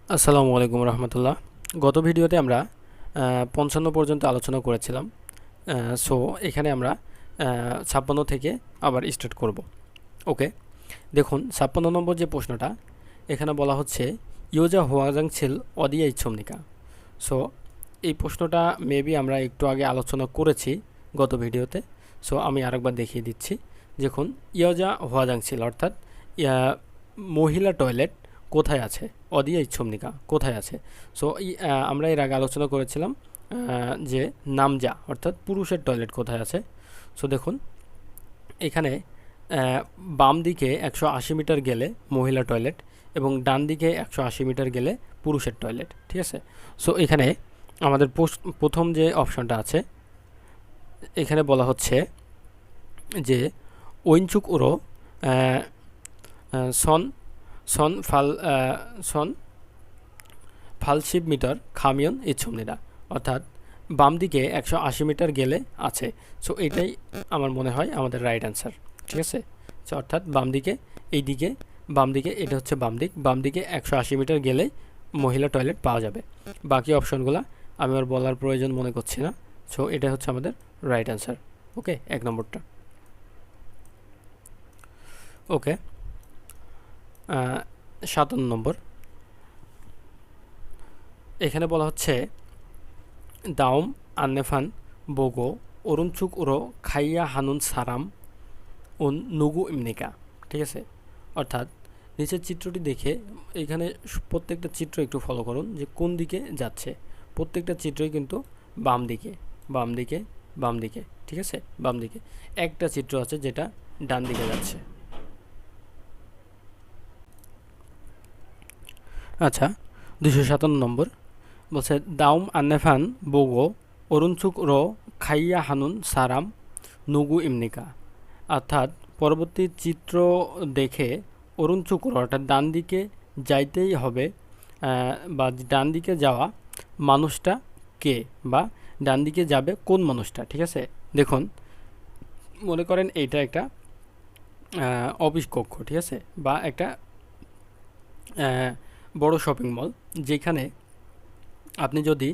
আসসালামু আলাইকুম রহমতুল্লাহ। গত ভিডিওতে আমরা 55 পর্যন্ত আলোচনা করেছিলাম। সো এখানে আমরা 56 থেকে আবার স্টার্ট করব। ওকে, দেখুন 56 নম্বর যে প্রশ্নটা এখানে বলা হচ্ছে ইয়োজা হোয়াজাং ছিল অদিয়া ইচ্ছমনিকা। সো এই প্রশ্নটা মেবি আমরা একটু আগে আলোচনা করেছি গত ভিডিওতে। সো আমি আরেকবার দেখিয়ে দিচ্ছি। দেখুন ইয়োজা হোয়াজাং ছিল অর্থাৎ মহিলা টয়লেট কোথায় আছে, অদিয়া ইচ্ছমনিকা কোথায় আছে। সো আমরা এর আগে আলোচনা করেছিলাম যে নামজা অর্থাৎ পুরুষের টয়লেট কোথায় আছে। সো দেখুন এখানে বাম দিকে 180 মিটার গেলে মহিলা টয়লেট এবং ডান দিকে 180 মিটার গেলে পুরুষের টয়লেট, ঠিক আছে। সো এখানে আমাদের প্রথম যে অপশনটা আছে এখানে বলা হচ্ছে যে ঐঞ্চুক উরো সন সন ফাল সন ফালশিব মিটার খামিয়ন ইচ্ছমনিরা, অর্থাৎ বাম দিকে 180 মিটার গেলে আছে। সো এটাই আমার মনে হয় আমাদের রাইট অ্যান্সার, ঠিক আছে। সো অর্থাৎ বাম দিকে এই দিকে বাম দিকে এটা হচ্ছে বাম দিকে 180 মিটার গেলেই মহিলা টয়লেট পাওয়া যাবে। বাকি অপশনগুলো আমি আর বলার প্রয়োজন মনে করছি না। সো এটা হচ্ছে আমাদের রাইট অ্যান্সার। ওকে, এক নম্বরটা। ওকে, 57 নম্বর এখানে বলা হচ্ছে দাউম আন্নেফান বোগো অরুণচুক উরো খাইয়া হানুন সারাম উন নুগু ইমনিকা, ঠিক আছে। অর্থাৎ নিচের চিত্রটি দেখে এখানে প্রত্যেকটা চিত্র একটু ফলো করুন যে কোন দিকে যাচ্ছে। প্রত্যেকটা চিত্রই কিন্তু বাম দিকে বাম দিকে বাম দিকে, ঠিক আছে, বাম দিকে। একটা চিত্র আছে যেটা ডান দিকে যাচ্ছে। আচ্ছা, 257 নম্বর বলছে দাউম আন্নেফান বোগো অরুণচুক রো খাইয়া হানুন সারাম নুগু ইমনিকা। অর্থাৎ পরবর্তী চিত্র দেখে অরুণচুক রো অর্থাৎ ডান দিকে যাইতেই হবে, বা ডান দিকে যাওয়া মানুষটা কে, বা ডান দিকে যাবে কোন মানুষটা, ঠিক আছে। দেখুন মনে করেন এইটা একটা অফিস কক্ষ, ঠিক আছে, বা একটা বড় শপিং মল, যেখানে আপনি যদি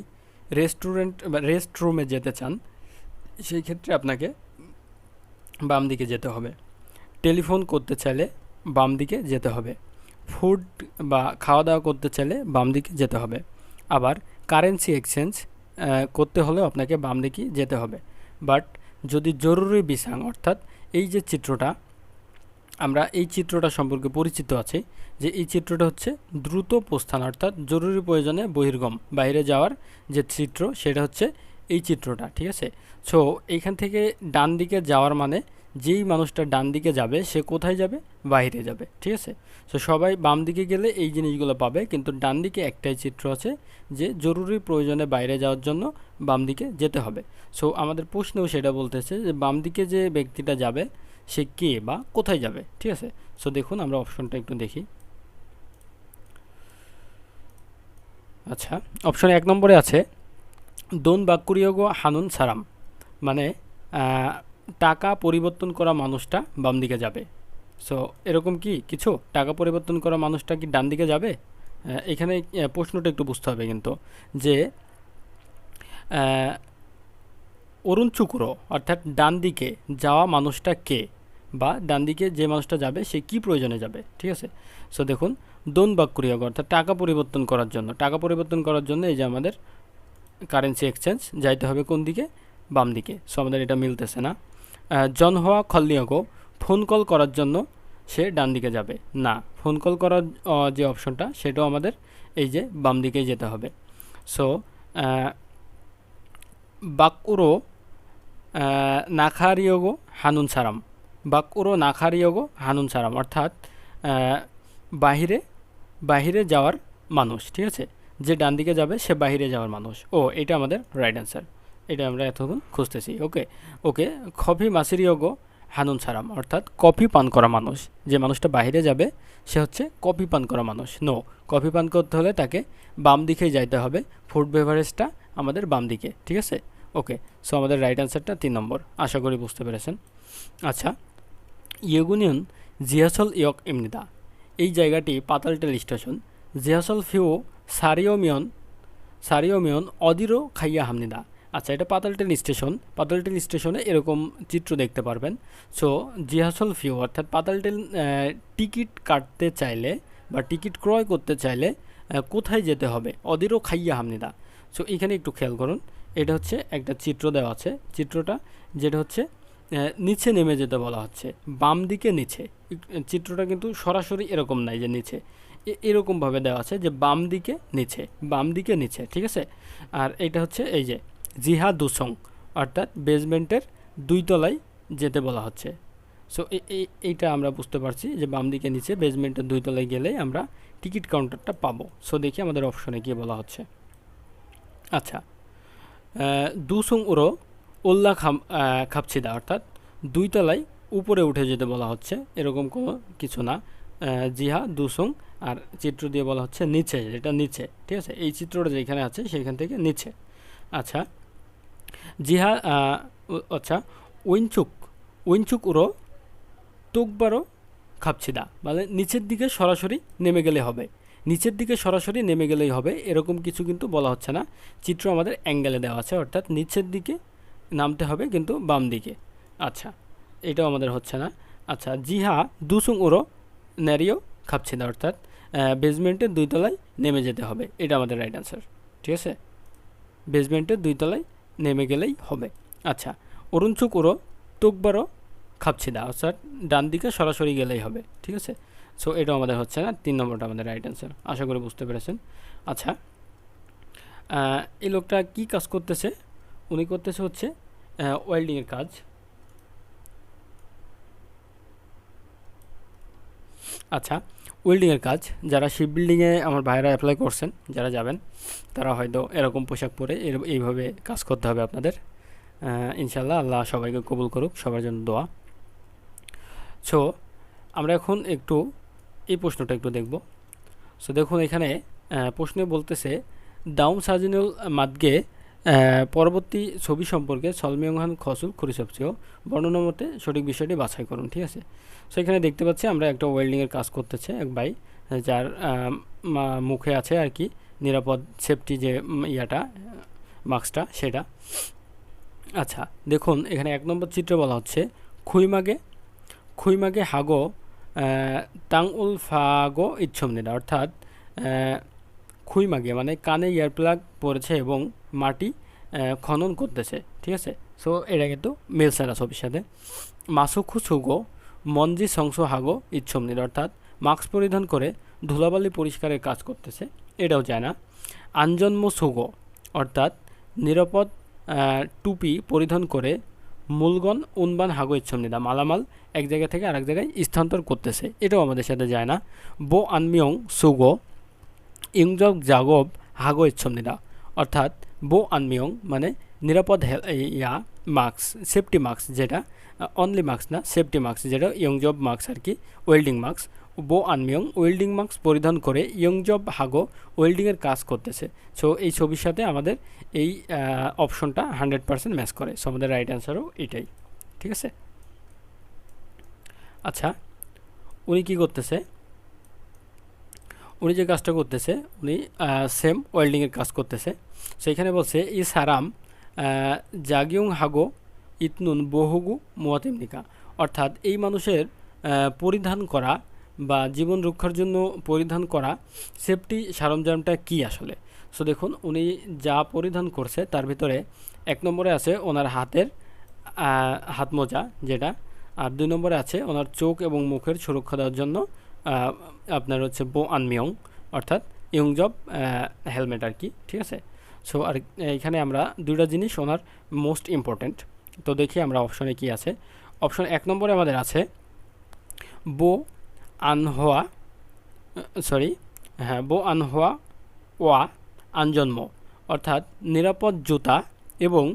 রেস্টুরেন্ট বা রেস্টরুমে যেতে চান সেই ক্ষেত্রে আপনাকে বাম দিকে যেতে হবে। টেলিফোন করতে চাইলে বাম দিকে যেতে হবে। ফুড বা খাওয়া দাওয়া করতে চাইলে বাম দিকে যেতে হবে। আবার কারেন্সি এক্সচেঞ্জ করতে হলেও আপনাকে বাম দিকে যেতে হবে। বাট যদি জরুরি বিসাং অর্থাৎ এই যে চিত্রটা, আমরা এই চিত্রটা সম্পর্কে পরিচিত আছি যে এই চিত্রটা হচ্ছে দ্রুত প্রস্থান অর্থাৎ জরুরি প্রয়োজনে বহির্গম বাইরে যাওয়ার যে চিত্র সেটা হচ্ছে এই চিত্রটা, ঠিক আছে। সো এইখান থেকে ডান দিকে যাওয়ার মানে যেই মানুষটা ডান দিকে যাবে সে কোথায় যাবে, বাইরে যাবে, ঠিক আছে। সো সবাই বাম দিকে গেলে এই জিনিসগুলো পাবে, কিন্তু ডান দিকে একটাই চিত্র আছে যে জরুরি প্রয়োজনে বাইরে যাওয়ার জন্য বাম দিকে যেতে হবে। সো আমাদের প্রশ্নেও সেটা বলতেছে যে বাম দিকে যে ব্যক্তিটা যাবে সে কে বা কোথায় যাবে, ঠিক আছে। সো দেখুন আমরা অপশনটা একটু দেখি। আচ্ছা, অপশন 1 নম্বরে আছে দোন বাক্কুরিয়োগো হানুন সারাম, মানে টাকা পরিবর্তন করা মানুষটা বাম দিকে যাবে। সো এরকম কি কিছু, টাকা পরিবর্তন করা মানুষটা কি ডান দিকে যাবে? এখানে প্রশ্নটা একটু বুঝতে হবে কিন্তু যে অরুণ চুকুরো অর্থাৎ ডান দিকে যাওয়া মানুষটা কে, বা ডান দিকে যে মানুষটা যাবে সে কি প্রয়োজনে যাবে, ঠিক আছে। সো দেখুন দোন বাক্কুরিয়াগ অর্থাৎ টাকা পরিবর্তন করার জন্য, টাকা পরিবর্তন করার জন্য এই যে আমাদের কারেন্সি এক্সচেঞ্জ যাইতে হবে কোন দিকে, বাম দিকে। সো আমাদের এটা মিলতেছে না। জন হওয়া খল্লিয়াগো ফোন কল করার জন্য সে ডান দিকে যাবে না, ফোন কল করার যে অপশনটা সেটাও আমাদের এই যে বাম দিকেই যেতে হবে। সো বাকুরো নাখারিয়োগো হানুন সারাম, বাকুরো নাখারিয়োগো হানুন সারাম অর্থাৎ বাহিরে বাহিরে যাওয়ার মানুষ, ঠিক আছে, যে ডান দিকে যাবে সে বাহিরে যাওয়ার মানুষ। ও এটা আমাদের রাইট অ্যান্সার, এটা আমরা এতক্ষণ খুঁজতেছি। ওকে ওকে, কফি মাসিরিয়োগো হানুন সারাম অর্থাৎ কফি পান করা মানুষ, যে মানুষটা বাহিরে যাবে সে হচ্ছে কফি পান করা মানুষ। নো, কফি পান করতে হলে তাকে বাম দিকেই যাইতে হবে, ফুড বেভারেজটা আমাদের বাম দিকে, ঠিক আছে। ওকে, সো আমাদের রাইট অ্যান্সারটা 3 নম্বর, আশা করি বুঝতে পেরেছেন। আচ্ছা, ইয়েগুনিয়ন জিয়াসল ইয়ক ইমনিদা, এই জায়গাটি পাতালটেল স্টেশন। জিয়াসল ফিউ সারিওমিয়ন সারিওমিয়ন অদিরও খাইয়া হামনিদা। আচ্ছা, এটা পাতালটেল স্টেশন। পাতালটেল স্টেশনে এরকম চিত্র দেখতে পারবেন। সো জিহাসল ফিউ অর্থাৎ পাতালটেল টিকিট কাটতে চাইলে বা টিকিট ক্রয় করতে চাইলে কোথায় যেতে হবে? অদিরও খাইয়া হামনিদা। সো এখানে একটু খেয়াল করুন, এটা হচ্ছে একটা চিত্র দেওয়া আছে। চিত্রটা যেটা হচ্ছে নিচে নেমে যেতে বলা হচ্ছে, বাম দিকে নিচে। চিত্রটা কিন্তু সরাসরি এরকম নাই যে নিচে, এরকমভাবে দেওয়া আছে যে বাম দিকে নিচে, বাম দিকে নিচে, ঠিক আছে। আর এটা হচ্ছে এই যে জিহা দুসং অর্থাৎ বেসমেন্টের 2 তলায় যেতে বলা হচ্ছে। সো এইটা আমরা বুঝতে পারছি যে বাম দিকে নিচে বেসমেন্টের 2 তলায় গেলেই আমরা টিকিট কাউন্টারটা পাবো। সো দেখি আমাদের অপশনে কি বলা হচ্ছে। আচ্ছা, দুসং উড়ো ওল্লা খাপছিদা অর্থাৎ 2 তলায় উপরে উঠে যেতে বলা হচ্ছে, এরকম কোনো কিছু না। জিহা দুসং আর চিত্র দিয়ে বলা হচ্ছে নিচে, যেটা নিচে, ঠিক আছে। এই চিত্রটা যেখানে আছে সেখান থেকে নিচে। আচ্ছা, জিহা আচ্ছা, উইনচুক উইনচুক উড়ো তোকবারও খাপছিদা, মানে নিচের দিকে সরাসরি নেমে গেলে হবে। নিচের দিকে সরাসরি নেমে গেলেই হবে এরকম কিছু কিন্তু বলা হচ্ছে না। চিত্র আমাদের অ্যাঙ্গেলে দেওয়া আছে, অর্থাৎ নিচের দিকে নামতে হবে কিন্তু বাম দিকে। আচ্ছা, এটাও আমাদের হচ্ছে না। আচ্ছা, জিহা দুসুং ওরো ন্যারিও খাপছিদা অর্থাৎ বেসমেন্টের 2 তলায় নেমে যেতে হবে, এটা আমাদের রাইট অ্যান্সার, ঠিক আছে। বেসমেন্টের 2 তলায় নেমে গেলেই হবে। আচ্ছা, অরুণচুক ওরো তোকবারও খাপছিদা অর্থাৎ ডান দিকে সরাসরি গেলেই হবে, ঠিক আছে। সো এটাও আমাদের হচ্ছে না, 3 নম্বরটা আমাদের রাইট অ্যান্সার। আশা করি বুঝতে পেরেছেন। আচ্ছা, এই লোকটা কি কাজ করতেছে? উনি করতেছে হচ্ছে ওয়েল্ডিংয়ের কাজ। আচ্ছা, ওয়েল্ডিংয়ের কাজ যারা শিপ বিল্ডিংয়ে আমার ভাইরা অ্যাপ্লাই করছেন, যারা যাবেন তারা হয়তো এরকম পোশাক পরে এইভাবে কাজ করতে হবে আপনাদের। ইনশাল্লাহ আল্লাহ সবাইকে কবুল করুক, সবার জন্য দোয়া। সো আমরা এখন একটু এই প্রশ্নটা একটু দেখব। সো দেখুন, এখানে প্রশ্নে বলতেছে দাউম সাজিনুল মাদগে পরবর্তী ছবি সম্পর্কে সলমিয়ংহান খসুল খুরিসবসিও বর্ণনা মতে সঠিক বিষয়টি বাছাই করুন, ঠিক আছে। সো এখানে দেখতে পাচ্ছি আমরা একটা ওয়েল্ডিংয়ের কাজ করতেছে এক ভাই, যার মুখে আছে আর কি নিরাপদ সেফটি যে ইয়াটা মাস্কটা সেটা। আচ্ছা, দেখুন এখানে 1 নম্বর চিত্রে বলা হচ্ছে খুইমাগে হাগো তাং উল ফাগো ইচ্ছমনিদা অর্থাৎ খুইমাগে মানে কানে ইয়ার প্লাগ পড়েছে এবং মাটি খনন করতেছে, ঠিক আছে। সো এটা কিন্তু মিলছে না ছবির সাথে। মাসুখু সুগো মঞ্জি সংস হাগো ইচ্ছমনিদা অর্থাৎ মাস্ক পরিধান করে ধুলাবালি পরিষ্কারের কাজ করতেছে, এটাও যায় না। আনজন্ম সুগো অর্থাৎ নিরাপদ টুপি পরিধান করে মূলগণ উনবান হাগো ইচ্ছমনিদা মালামাল এক জায়গা থেকে আরেক জায়গায় স্থানান্তর করতেছে, এটাও আমাদের সাথে যায় না। বো আনমিয়ং সুগো ইংজক জাগব হাগো ইচ্ছমনিদা অর্থাৎ বো আনমিয়ং মানে নিরাপদ মাস্ক, সেফটি মাস্ক, যেটা অনলি মাস্ক না, সেফটি মাস্ক যেটা ইয়ংজব মাস্ক আর কি, ওয়েল্ডিং মাস্ক। বো আনমিয়ং ওয়েল্ডিং মাস্ক পরিধান করে ইয়ংজব হাগো ওয়েল্ডিংয়ের কাজ করতেছে। সো এই ছবির সাথে আমাদের এই অপশনটা 100% ম্যাচ করে। সো আমাদের রাইট অ্যান্সারও এটাই, ঠিক আছে। আচ্ছা, উনি কি করতেছে? উনি যে কাজটা করতেছে উনি সেম ওয়েল্ডিংয়ের কাজ করতেছে। সেইখানে বলছে ই সারাম জাগিউং হাগো ইতনুন বহুগু মুয়াতিমনিকা অর্থাৎ এই মানুষের পরিধান করা বা জীবন রক্ষার জন্য পরিধান করা সেফটি সরঞ্জামটা কি আসলে। সো দেখুন, উনি যা পরিধান করছে তার ভিতরে 1 নম্বরে আছে ওনার হাতের হাত মোজা যেটা, আর 2 নম্বরে আছে ওনার চোখ এবং মুখের সুরক্ষা দেওয়ার জন্য আপনার হচ্ছে বো আনমিয়ং অর্থাৎ ইয়ংজব হেলমেট আর কি, ঠিক আছে। সো আর এখানে আমরা 2টা জিনিস ওনার মোস্ট ইম্পর্ট্যান্ট। তো দেখি আমরা অপশনে কি আছে। অপশন 1 নম্বরে আমাদের আছে বো আনহোয়া বো আনহোয়া ওয়া আনজন্ম অর্থাৎ নিরাপদ জুতা এবং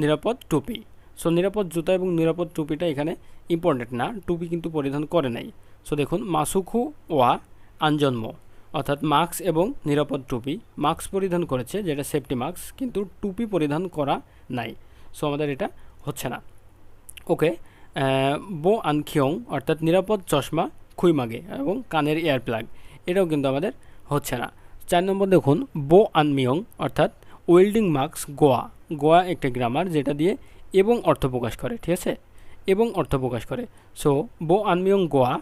নিরাপদ টুপি। সো নিরাপদ জুতা এবং নিরাপদ টুপিটা এখানে ইম্পর্টেন্ট না, টুপি কিন্তু পরিধান করে নাই। সো দেখুন, মাসুখু ওয়া আনজন্ম অর্থাৎ মাস্ক এবং নিরাপদ টুপি, মাস্ক পরিধান করেছে যেটা সেফটি মাস্ক, কিন্তু টুপি পরিধান করা নাই। সো আমাদের এটা হচ্ছে না। ওকে, বো আনখিয়ং অর্থাৎ নিরাপদ চশমা খুইমাগে এবং কানের এয়ার প্লাগ, এটাও কিন্তু আমাদের হচ্ছে না। 4 নম্বর দেখুন বো আনমিয়ং অর্থাৎ ওয়েল্ডিং মার্কস গোয়া। গোয়া একটা গ্রামার যেটা দিয়ে এবং অর্থ প্রকাশ করে, ঠিক আছে, এবং অর্থ প্রকাশ করে। সো বো আনমিয়ং গোয়া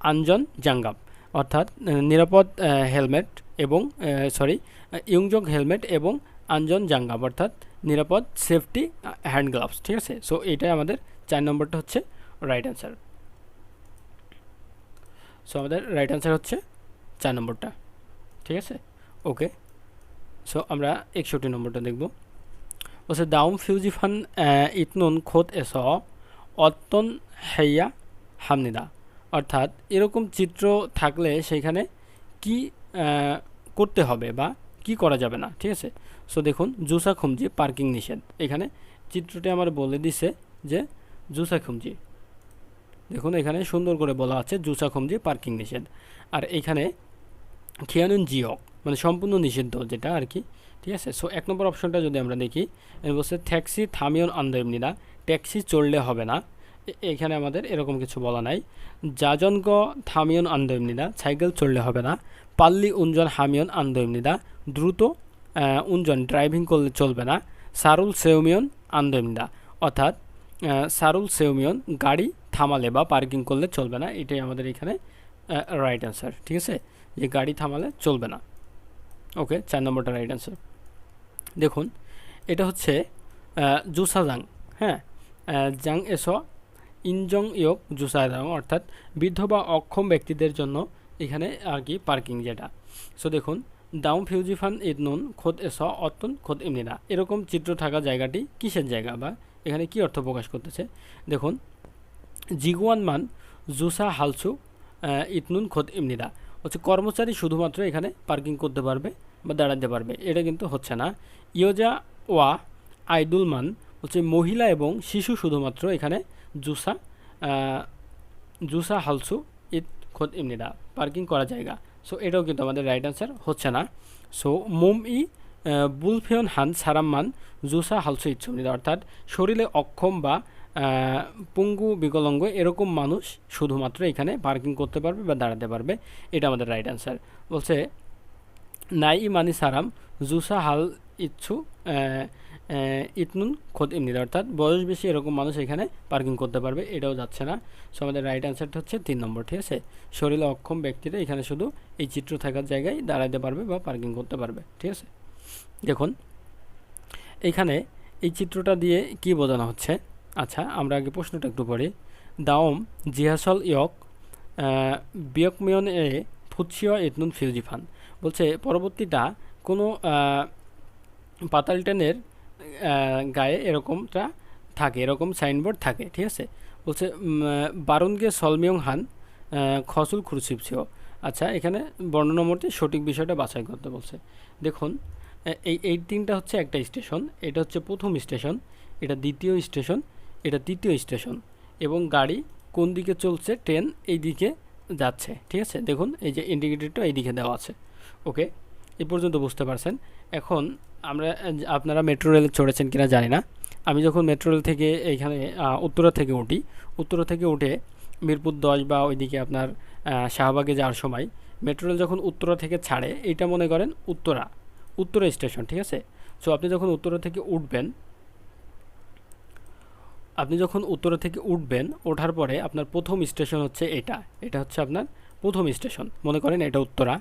আনজন জাঙ্গাপ অর্থাৎ নিরাপদ হেলমেট এবং ইয়ংজং হেলমেট এবং আনজন জাঙ্গাপ অর্থাৎ নিরাপদ সেফটি হ্যান্ড গ্লাভস, ঠিক আছে। সো এটাই আমাদের 4 নম্বরটা হচ্ছে রাইট অ্যান্সার। সো আমাদের রাইট অ্যান্সার হচ্ছে 4 নম্বরটা, ঠিক আছে। ওকে, সো আমরা 61 নম্বরটা দেখব। বলছে দাউম ফিউজিফান ইতনুন খোদ এস অত্তন হেয়া হামনিদা অর্থাৎ এরকম চিত্র থাকলে সেখানে কি করতে হবে বা কি করা যাবে না, ঠিক আছে। সো দেখুন জুসা খুমজি পার্কিং নিষেধ, এখানে চিত্রটি আমার বলে দিছে যে জুসা খুমজি, দেখুন এখানে সুন্দর করে বলা আছে জুসা খুমজি পার্কিং নিষেধ। আর এখানে খিয়ানুন জিওক মানে সম্পূর্ণ নিষিদ্ধ যেটা আর কি, ঠিক আছে। সো 1 নম্বর অপশনটা যদি আমরা দেখি বলছে ট্যাক্সি থামিয়ন আন্দোলনীরা, ট্যাক্সি চললে হবে না, এখানে আমাদের এরকম কিছু বলা নাই। জাজনগ থামিয়ন আন্দোলনীরা, সাইকেল চললে হবে না। পাল্লি উঞ্জন হামিয়ন আন্দোলনীরা, দ্রুত উঞ্জন ড্রাইভিং করলে চলবে না। সারুল সেউমিয়ন আন্দোলনীরা অর্থাৎ সারুল সেউমিয়ন গাড়ি থামালে বা পার্কিং করলে চলবে না, এটাই আমাদের এখানে রাইট অ্যান্সার, ঠিক আছে, যে গাড়ি থামালে চলবে না। ওকে, 4 নম্বরটা রাইট অ্যান্সার। দেখুন এটা হচ্ছে জুসাজাং, হ্যাঁ, জাং এস ইনজং ইয়ক জুসাজাং অর্থাৎ বৃদ্ধ বা অক্ষম ব্যক্তিদের জন্য এখানে আর কি পার্কিং যেটা। সো দেখুন দাউম ফিউজিফান ইদনুন খোদ এস অত্তন খোদ ইমনিনা, এরকম চিত্র থাকা জায়গাটি কিসের জায়গা বা এখানে কি অর্থ প্রকাশ করতেছে। দেখুন জিগুয়ান মান জুসা হালসু ইতনুন খোদ ইমনিদা হচ্ছে কর্মচারী শুধুমাত্র এখানে পার্কিং করতে পারবে বা দাঁড়াতে পারবে, এটা কিন্তু হচ্ছে না। ইয়োজা ওয়া আইদুল মান হচ্ছে মহিলা এবং শিশু শুধুমাত্র এখানে জুসা জুসা হালসু ইত খোদ ইমনিদা পার্কিং করা জায়গা। সো এটাও কিন্তু আমাদের রাইট অ্যান্সার হচ্ছে না। সো মোম ই বুলফিয়ন হান সারাম্মান জুসা হালসু ইচ্ছুমনিদা অর্থাৎ শরীরে অক্ষম বা পঙ্গু বিকলাঙ্গ এরকম মানুষ শুধুমাত্র এখানে পার্কিং করতে পারবে বা দাঁড়াতে পারবে, এটা আমাদের রাইট অ্যান্সার। বলছে নাই মানি সারাম জুসা হাল ইচ্ছু ইতনুন খোদ ইমনিদা অর্থাৎ বয়স বেশি এরকম মানুষ এখানে পার্কিং করতে পারবে, এটাও যাচ্ছে না। সো আমাদের রাইট অ্যান্সারটা হচ্ছে 3 নম্বর, ঠিক আছে। শরীরে অক্ষম ব্যক্তিরা এখানে শুধু এই চিত্র থাকার জায়গায় দাঁড়াতে পারবে বা পার্কিং করতে পারবে, ঠিক আছে। দেখুন এইখানে এই চিত্রটা দিয়ে কি বোঝানো হচ্ছে। আচ্ছা আমরা আগে প্রশ্নটা একটু পড়ি। দাওম জিহাসল ইয়ক বিয়কমিয়ন এ ফুৎসিয় ইতনুন ফিউজিফান বলছে পরবর্তীটা কোনো পাতাল ট্রেনের গায়ে এরকমটা থাকে, এরকম সাইনবোর্ড থাকে, ঠিক আছে। বলছে বারুনগে সলমিয়ং হান খসুল খুরসিপসিও। আচ্ছা এখানে বর্ণনা মতে সঠিক বিষয়টা বাছাই করতে বলছে। দেখুন এই 3টা হচ্ছে একটা স্টেশন, এটা হচ্ছে প্রথম স্টেশন, এটা দ্বিতীয় স্টেশন, এটা তৃতীয় স্টেশন, এবং গাড়ি কোন দিকে চলছে, ট্রেন এই দিকে যাচ্ছে, ঠিক আছে। দেখুন এই যে ইন্ডিকেটরটা এই দিকে দেওয়া আছে। ওকে, এই পর্যন্ত বুঝতে পারছেন। এখন আপনারা মেট্রো রেলে চড়েছেন কিনা জানি না, আমি যখন মেট্রো রেল থেকে এইখানে উত্তরা থেকে উঠি, উত্তরা থেকে উঠে মিরপুর 10 বা ওইদিকে আপনার শাহবাগে যাওয়ার সময় মেট্রো রেল যখন উত্তরা থেকে ছাড়ে, এইটা মনে করেন উত্তরা স্টেশন, ঠিক আছে। সো আপনি যখন উত্তরা থেকে উঠবেন, ওঠার পরে আপনার প্রথম স্টেশন হচ্ছে এটা হচ্ছে আপনার প্রথম স্টেশন, মনে করেন এটা উত্তরা।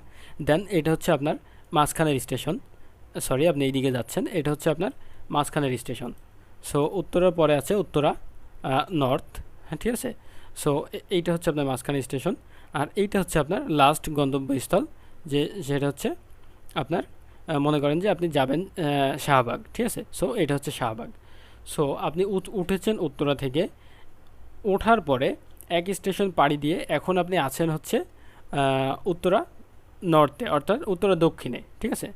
দেন এটা হচ্ছে আপনার মাঝখানের স্টেশন, সরি আপনি এইদিকে যাচ্ছেন, এটা হচ্ছে আপনার মাঝখানের স্টেশন। সো উত্তরার পরে আছে উত্তরা নর্থ, হ্যাঁ ঠিক আছে। সো এইটা হচ্ছে আপনার মাঝখানের স্টেশন, আর এইটা হচ্ছে আপনার লাস্ট গন্তব্যস্থল, যেটা হচ্ছে আপনার মনে করেন যে আপনি যাবেন শাহবাগ, ঠিক আছে। সো এটা হচ্ছে শাহবাগ। সো আপনি উঠেছেন উত্তরা থেকে, ওঠার পরে এক স্টেশন পাড়ি দিয়ে এখন আপনি আছেন হচ্ছে উত্তরা নর্থে, অর্থাৎ উত্তরা দক্ষিণে, ঠিক আছে,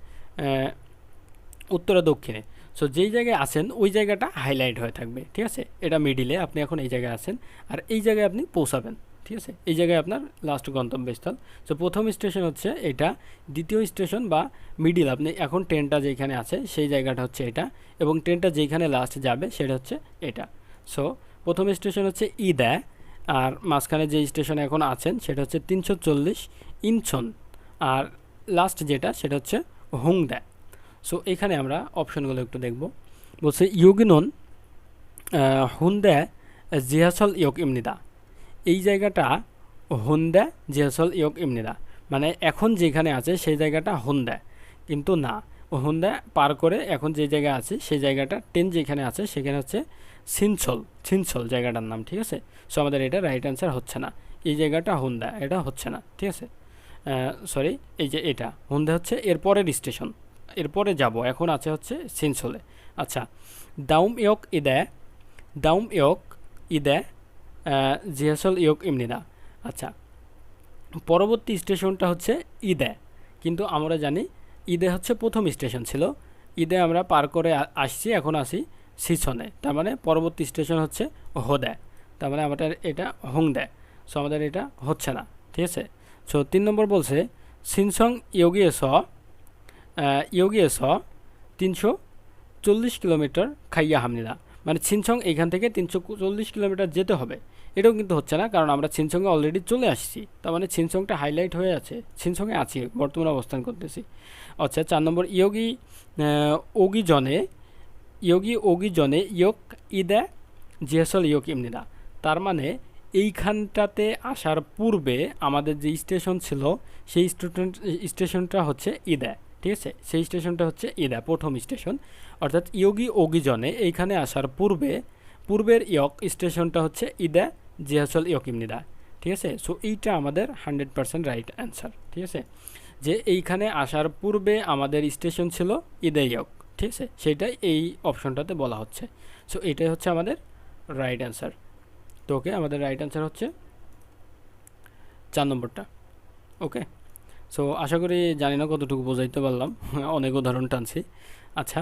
উত্তরা দক্ষিণে। সো যেই জায়গায় আছেন ওই জায়গাটা হাইলাইট হয়ে থাকবে, ঠিক আছে। এটা মিডিলে, আপনি এখন এই জায়গায় আছেন, আর এই জায়গায় আপনি পৌঁছাবেন, ঠিক আছে। এই জায়গায় আপনার লাস্ট গন্তব্যস্থল। সো প্রথম স্টেশন হচ্ছে এটা, দ্বিতীয় স্টেশন বা মিডিল, আপনি এখন ট্রেনটা যেখানে আছে সেই জায়গাটা হচ্ছে এটা, এবং ট্রেনটা যেখানে লাস্ট যাবে সেটা হচ্ছে এটা। সো প্রথম স্টেশন হচ্ছে ইদা, আর মাঝখানে যে স্টেশনে এখন আছেন সেটা হচ্ছে 340 ইনছন, আর লাস্ট যেটা সেটা হচ্ছে হুংদা। সো এখানে আমরা অপশনগুলো একটু দেখব। বলছে ইয়োগিনন হুন্দা জিহাসল ইয়ক ইমনিদা। এই জায়গাটা হুন্দা জিহাসল ইয়ক ইমনিদা, মানে এখন যেখানে আছে সেই জায়গাটা হুন্দা, কিন্তু না, হুন্দা পার করে এখন যে জায়গায় আছে সেই জায়গাটা ট্রেন যেখানে আছে সেখানে হচ্ছে সিনছল, সিনছল জায়গাটার নাম, ঠিক আছে। সো আমাদের এটা রাইট অ্যান্সার হচ্ছে না, এই জায়গাটা হুন্দা, এটা হচ্ছে না, ঠিক আছে। সরি, এই যে এটা হুন্দা হচ্ছে এরপরের স্টেশন, এরপরে যাব, এখন আছে হচ্ছে সিনছলে। আচ্ছা, দাউম ইয়ক ইদে, দাউম ইয়ক ইদে জিহাসল ইয়ক ইমনিদা। আচ্ছা, পরবর্তী স্টেশনটা হচ্ছে ইদে, কিন্তু আমরা জানি ইদে হচ্ছে প্রথম স্টেশন ছিল, ইদে আমরা পার করে আসছি, এখন আসি সিছনে, তার মানে পরবর্তী স্টেশন হচ্ছে হোদে, তার মানে আমাদের এটা হংদে। সো আমাদের এটা হচ্ছে না, ঠিক আছে। সো 3 নম্বর বলছে সিনসং ইয়োগিয়েস, ইয়োগিয়েস 340 কিলোমিটার খাইয়া হামনিদা, মানে ছিনছং এইখান থেকে 340 কিলোমিটার যেতে হবে। এটাও কিন্তু হচ্ছে না, কারণ আমরা ছিনছংয়ে অলরেডি চলে আসছি, তার মানে ছিনছংটা হাইলাইট হয়ে আছে, ছিনছংয়ে আছি, বর্তমানে অবস্থান করতেছি। আচ্ছা, 4 নম্বর ইয়োগি ওগিজনে, ইয়োগি ওগিজনে ইয়োক ইদে জিহাসল ইয়োক ইমনিদা। তার মানে এইখানটাতে আসার পূর্বে আমাদের যে স্টেশন ছিল সেই স্টেশনটা হচ্ছে ইদে, ঠিক আছে, সেই স্টেশনটা হচ্ছে ইদা, প্রথম স্টেশন। অর্থাৎ ইয়োগি ওগিজনে এইখানে আসার পূর্বে পূর্বের ইয়ক স্টেশনটা হচ্ছে ইদা জিহাসল ইয়ক ইমনিদা, ঠিক আছে। সো এইটা আমাদের 100% রাইট অ্যান্সার, ঠিক আছে, যে এইখানে আসার পূর্বে আমাদের স্টেশন ছিল ইদা ইয়ক, ঠিক আছে, সেটাই এই অপশনটাতে বলা হচ্ছে। সো এটাই হচ্ছে আমাদের রাইট অ্যান্সার। তো ওকে, আমাদের রাইট অ্যান্সার হচ্ছে 4 নম্বরটা। ওকে, সো আশা করি, জানি না কতটুকু বোঝাইতে পারলাম, অনেক উদাহরণ টানছি। আচ্ছা,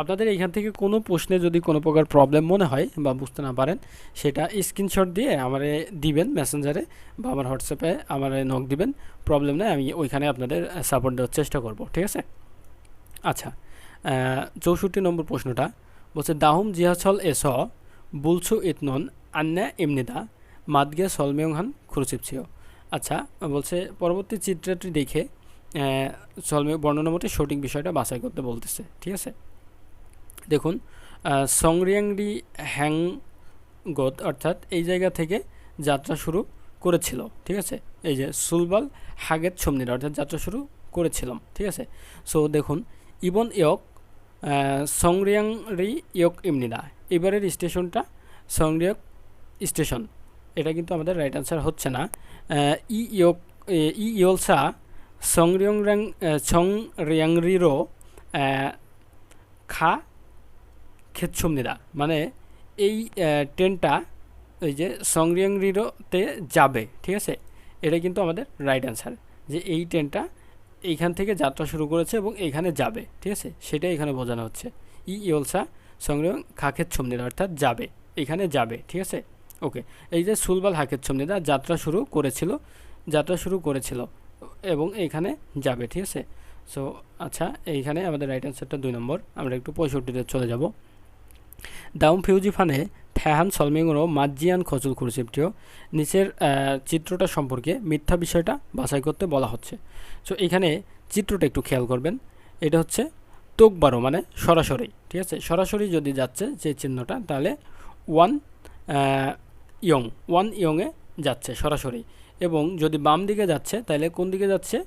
আপনাদের এইখান থেকে কোনো প্রশ্নে যদি কোনো প্রকার প্রবলেম মনে হয় বা বুঝতে না পারেন, সেটা স্ক্রিনশট দিয়ে আমারে দিবেন মেসেঞ্জারে বা আমার হোয়াটসঅ্যাপে আমারে নক দিবেন, প্রবলেম নেই, আমি ওইখানে আপনাদের সাপোর্ট দেওয়ার চেষ্টা করব, ঠিক আছে। আচ্ছা, 64 নম্বর প্রশ্নটা বলছে দাহুম জিহাছল এস বুলছু ইতনন আন্না ইমনিদা মাদগে সলমেয়ংহান খুরুচিপছিও। আচ্ছা, বলছে পরবর্তী চিত্রটি দেখে সলমে বর্ণনা মতে সঠিক বিষয়টা বাছাই করতে বলতেছে, ঠিক আছে। দেখুন, সংরিয়াংরি হ্যাংগত অর্থাৎ এই জায়গা থেকে যাত্রা শুরু করেছিল, ঠিক আছে, এই যে সুলবাল হাগেত সমনিরা অর্থাৎ যাত্রা শুরু করেছিলাম, ঠিক আছে। সো দেখুন, ইবন ইয়ক সংরিয়াংরি ইয়ক ইমনিদা, এবারের স্টেশনটা সংরিয়ক স্টেশন, এটা কিন্তু আমাদের রাইট অ্যান্সার হচ্ছে না। ই ইয়ক ই ইয়লসা সংরিয়াংরিরো খা খেতসুমনিদা, মানে এই ট্রেনটা ওই যে সংরিয়াংরিরোতে যাবে, ঠিক আছে, এটা কিন্তু আমাদের রাইট অ্যান্সার, যে এই ট্রেনটা এইখান থেকে যাত্রা শুরু করেছে এবং এইখানে যাবে, ঠিক আছে, সেটাই এখানে বোঝানো হচ্ছে। ই ইয়লসা সংরিয়ং খাখেত ছমনিদা অর্থাৎ যাবে, এখানে যাবে, ঠিক আছে। ওকে, এই যে সুলবাল হাকেত ছমনিদা যাত্রা শুরু করেছিল এবং এইখানে যাবে, ঠিক আছে। সো আচ্ছা, এইখানে আমাদের রাইট অ্যান্সারটা 2 নম্বর। আমরা একটু 65-তে চলে যাব। দাউম ফিউজিফানে থ্যাহান সলমিংরো মাজ্জিয়ান খচুল খুরসিপটিও, নিচের চিত্রটা সম্পর্কে মিথ্যা বিষয়টা বাছাই করতে বলা হচ্ছে। সো এখানে চিত্রটা একটু খেয়াল করবেন, এটা হচ্ছে তোকবারো, মানে সরাসরি, ঠিক আছে, সরাসরি যদি যাচ্ছে যে চিহ্নটা, তাহলে ওয়ান ইয়ংয়ে যাচ্ছে সরাসরি, এবং যদি বাম দিকে যাচ্ছে তাহলে কোন দিকে যাচ্ছে,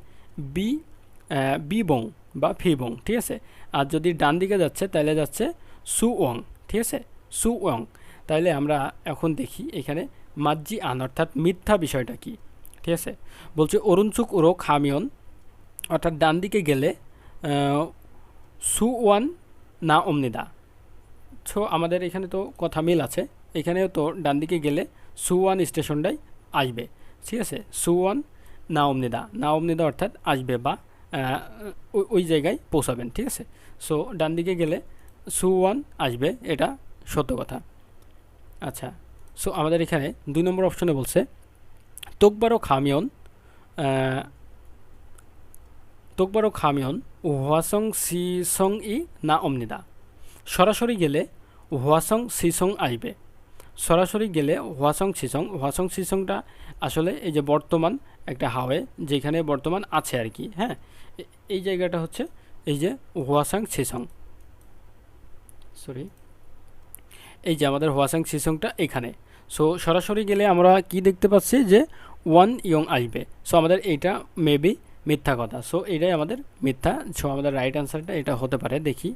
বি বং বা ফি বং, ঠিক আছে। আর যদি ডান দিকে যাচ্ছে তাহলে যাচ্ছে সু ওয়াং, ঠিক আছে, সু ওয়াং। তাহলে আমরা এখন দেখি এখানে মাজ্জি আন অর্থাৎ মিথ্যা বিষয়টা কি, ঠিক আছে। বলছে অরুণচুক ওরো খামিয়ন অর্থাৎ ডান দিকে গেলে সু ওয়ান না অমনিদা। সো আমাদের এখানে তো কথা মিল আছে, এখানেও তো ডান দিকে গেলে সু ওয়ান স্টেশনটাই আসবে, ঠিক আছে, সু ওয়ান না অমনিদা অর্থাৎ আসবে বা ওই জায়গায় পৌঁছাবেন, ঠিক আছে। সো ডান দিকে গেলে সু ওয়ান আসবে, এটা সত্য কথা। আচ্ছা, সো আমাদের এখানে 2 নম্বর অপশনে বলছে তোকবারো খামিয়ন হোয়াসং সিসং ই না অমনিদা। সরাসরি গেলে হোয়াসং সিসং আসবে, সরাসরি গেলে হোয়াসং সিসংটা আসলে এই যে বর্তমান একটা হাওয়ে যেখানে বর্তমান আছে আর কি। হ্যাঁ, এই জায়গাটা হচ্ছে এই যে হোয়াসাং সিসং, সরি, এই যে আমাদের হোয়াসাং সিসংটা এখানে। সো সরাসরি গেলে আমরা কি দেখতে পাচ্ছি যে ওয়ান ইয়ং আসবে। সো আমাদের এইটা মেবি মিথ্যা কথা। সো এটাই আমাদের মিথ্যা। সো আমাদের রাইট অ্যান্সারটা এটা হতে পারে, দেখি।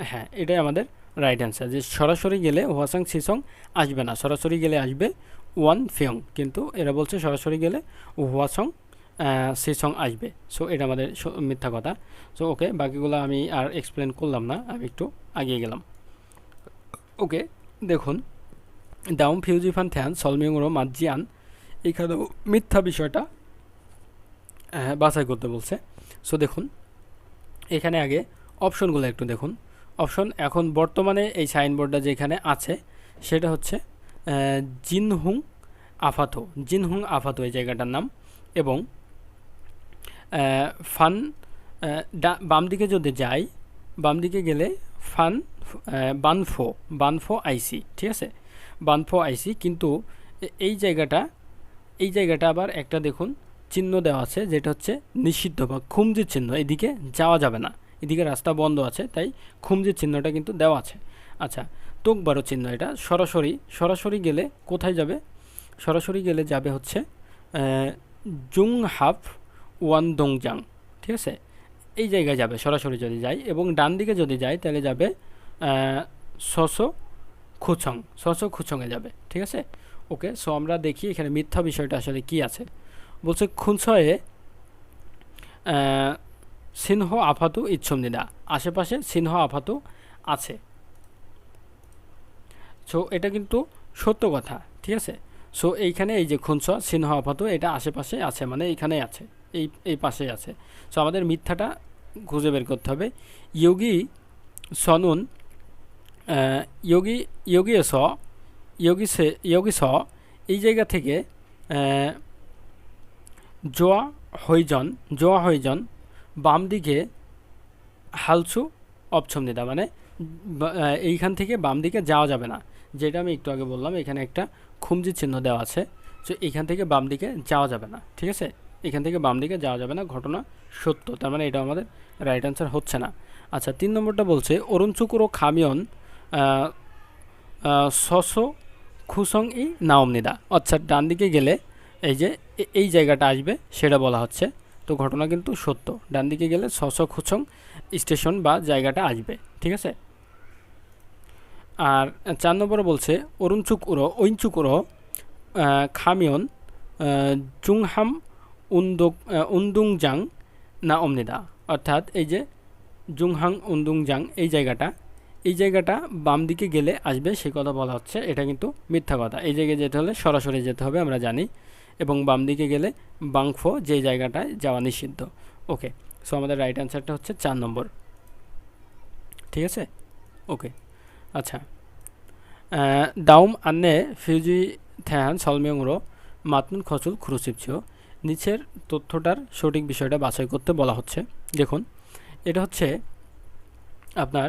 হ্যাঁ, এটাই আমাদের রাইট অ্যান্সার, যে সরাসরি গেলে হোয়াসাং সিসং আসবে না, সরাসরি গেলে আসবে ওয়ান ফিয়ং, কিন্তু এরা বলছে সরাসরি গেলে হোয়াসং সিসং আসবে। সো এটা আমাদের মিথ্যা কথা। সো ওকে, বাকিগুলো আমি আর এক্সপ্লেন করলাম না, আমি একটু আগিয়ে গেলাম। ওকে, দেখুন দাউম ফিউজিফান থ্যান সলমিংরো মাজ্জিয়ান, এইখানেও মিথ্যা বিষয়টা বাছাই করতে বলছে। সো দেখুন এখানে আগে অপশনগুলো একটু দেখুন। অপশন এখন বর্তমানে এই সাইনবোর্ডটা যেখানে আছে সেটা হচ্ছে জিনহুং আফাতো, জিনহুং আফাতো এই জায়গাটার নাম। এবং ফান বাম দিকে যদি যাই, বাম দিকে গেলে ফান বানফো, বানফো আইসি, ঠিক আছে, বানফো আইসি। কিন্তু এই জায়গাটা আবার একটা দেখুন চিহ্ন দেওয়া আছে, যেটা হচ্ছে নিষিদ্ধ বা খুমজির চিহ্ন, এদিকে যাওয়া যাবে না, এদিকে রাস্তা বন্ধ আছে, তাই খুমজির চিহ্নটা কিন্তু দেওয়া আছে। আচ্ছা, তোকবারো চিহ্ন, এটা সরাসরি গেলে কোথায় যাবে? সরাসরি গেলে যাবে হচ্ছে জুং হাফ ওয়ান দংজাং, ঠিক আছে, এই জায়গায় যাবে সরাসরি যদি যাই। এবং ডান দিকে যদি যাই তাহলে যাবে সসো খুচংয়ে যাবে, ঠিক আছে। ওকে, সো আমরা দেখি এখানে মিথ্যা বিষয়টা আসলে কি আছে। বলছে খুনসয়ে সিনহ আফাতু ইচ্ছমনিদা, আশেপাশে সিনহ আফাতু আছে। সো এটা কিন্তু সত্য কথা, ঠিক আছে। সো এইখানে এই যে খুনস সিনহ আফাতু, এটা আশেপাশে আছে, মানে এইখানেই আছে, এই পাশেই আছে। সো আমাদের মিথ্যাটা খুঁজে বের করতে হবে। ইয়োগি সনুন ইয়োগি স এই জায়গা থেকে জোয়া হইজন বাম দিকে হালসু অপছমনিদা, মানে এইখান থেকে বাম দিকে যাওয়া যাবে না, যেটা আমি একটু আগে বললাম। এখানে একটা খুমজি চিহ্ন দেওয়া আছে, সো এখান থেকে বাম দিকে যাওয়া যাবে না, ঠিক আছে, এখান থেকে বাম দিকে যাওয়া যাবে না, ঘটনা সত্য, তার মানে এটা আমাদের রাইট অ্যান্সার হচ্ছে না। আচ্ছা, 3 নম্বরটা বলছে অরুণচুকুরো খামিয়ন সসো খুসং ই নাওমনিদা, অর্থাৎ ডান দিকে গেলে এই যে এই জায়গাটা আসবে সেটা বলা হচ্ছে। তো ঘটনা কিন্তু সত্য, ডান দিকে গেলে সসো খুচং স্টেশন বা জায়গাটা আসবে, ঠিক আছে। আর 4 নম্বরে বলছে ওইনচুকুরো খামিয়ন জুংহাম উন্দুংজাং না অমনিদা, অর্থাৎ এই যে জুংহাং উন্দুংজাং এই জায়গাটা বাম দিকে গেলে আসবে সে কথা বলা হচ্ছে। এটা কিন্তু মিথ্যা কথা, এই জায়গায় যেতে হলে সরাসরি যেতে হবে, আমরা জানি। এবং বাম দিকে গেলে বাংফো, যে জায়গাটায় যাওয়া নিষিদ্ধ। ওকে, সো আমাদের রাইট অ্যান্সারটা হচ্ছে 4 নম্বর, ঠিক আছে। ওকে, আচ্ছা, দাউম আন্নে ফিউজি থ্যান সলমিয়ংরো মাতনুন খচুল খুরুসিপছিও, নিচের তথ্যটার সঠিক বিষয়টা বাছাই করতে বলা হচ্ছে। দেখুন এটা হচ্ছে আপনার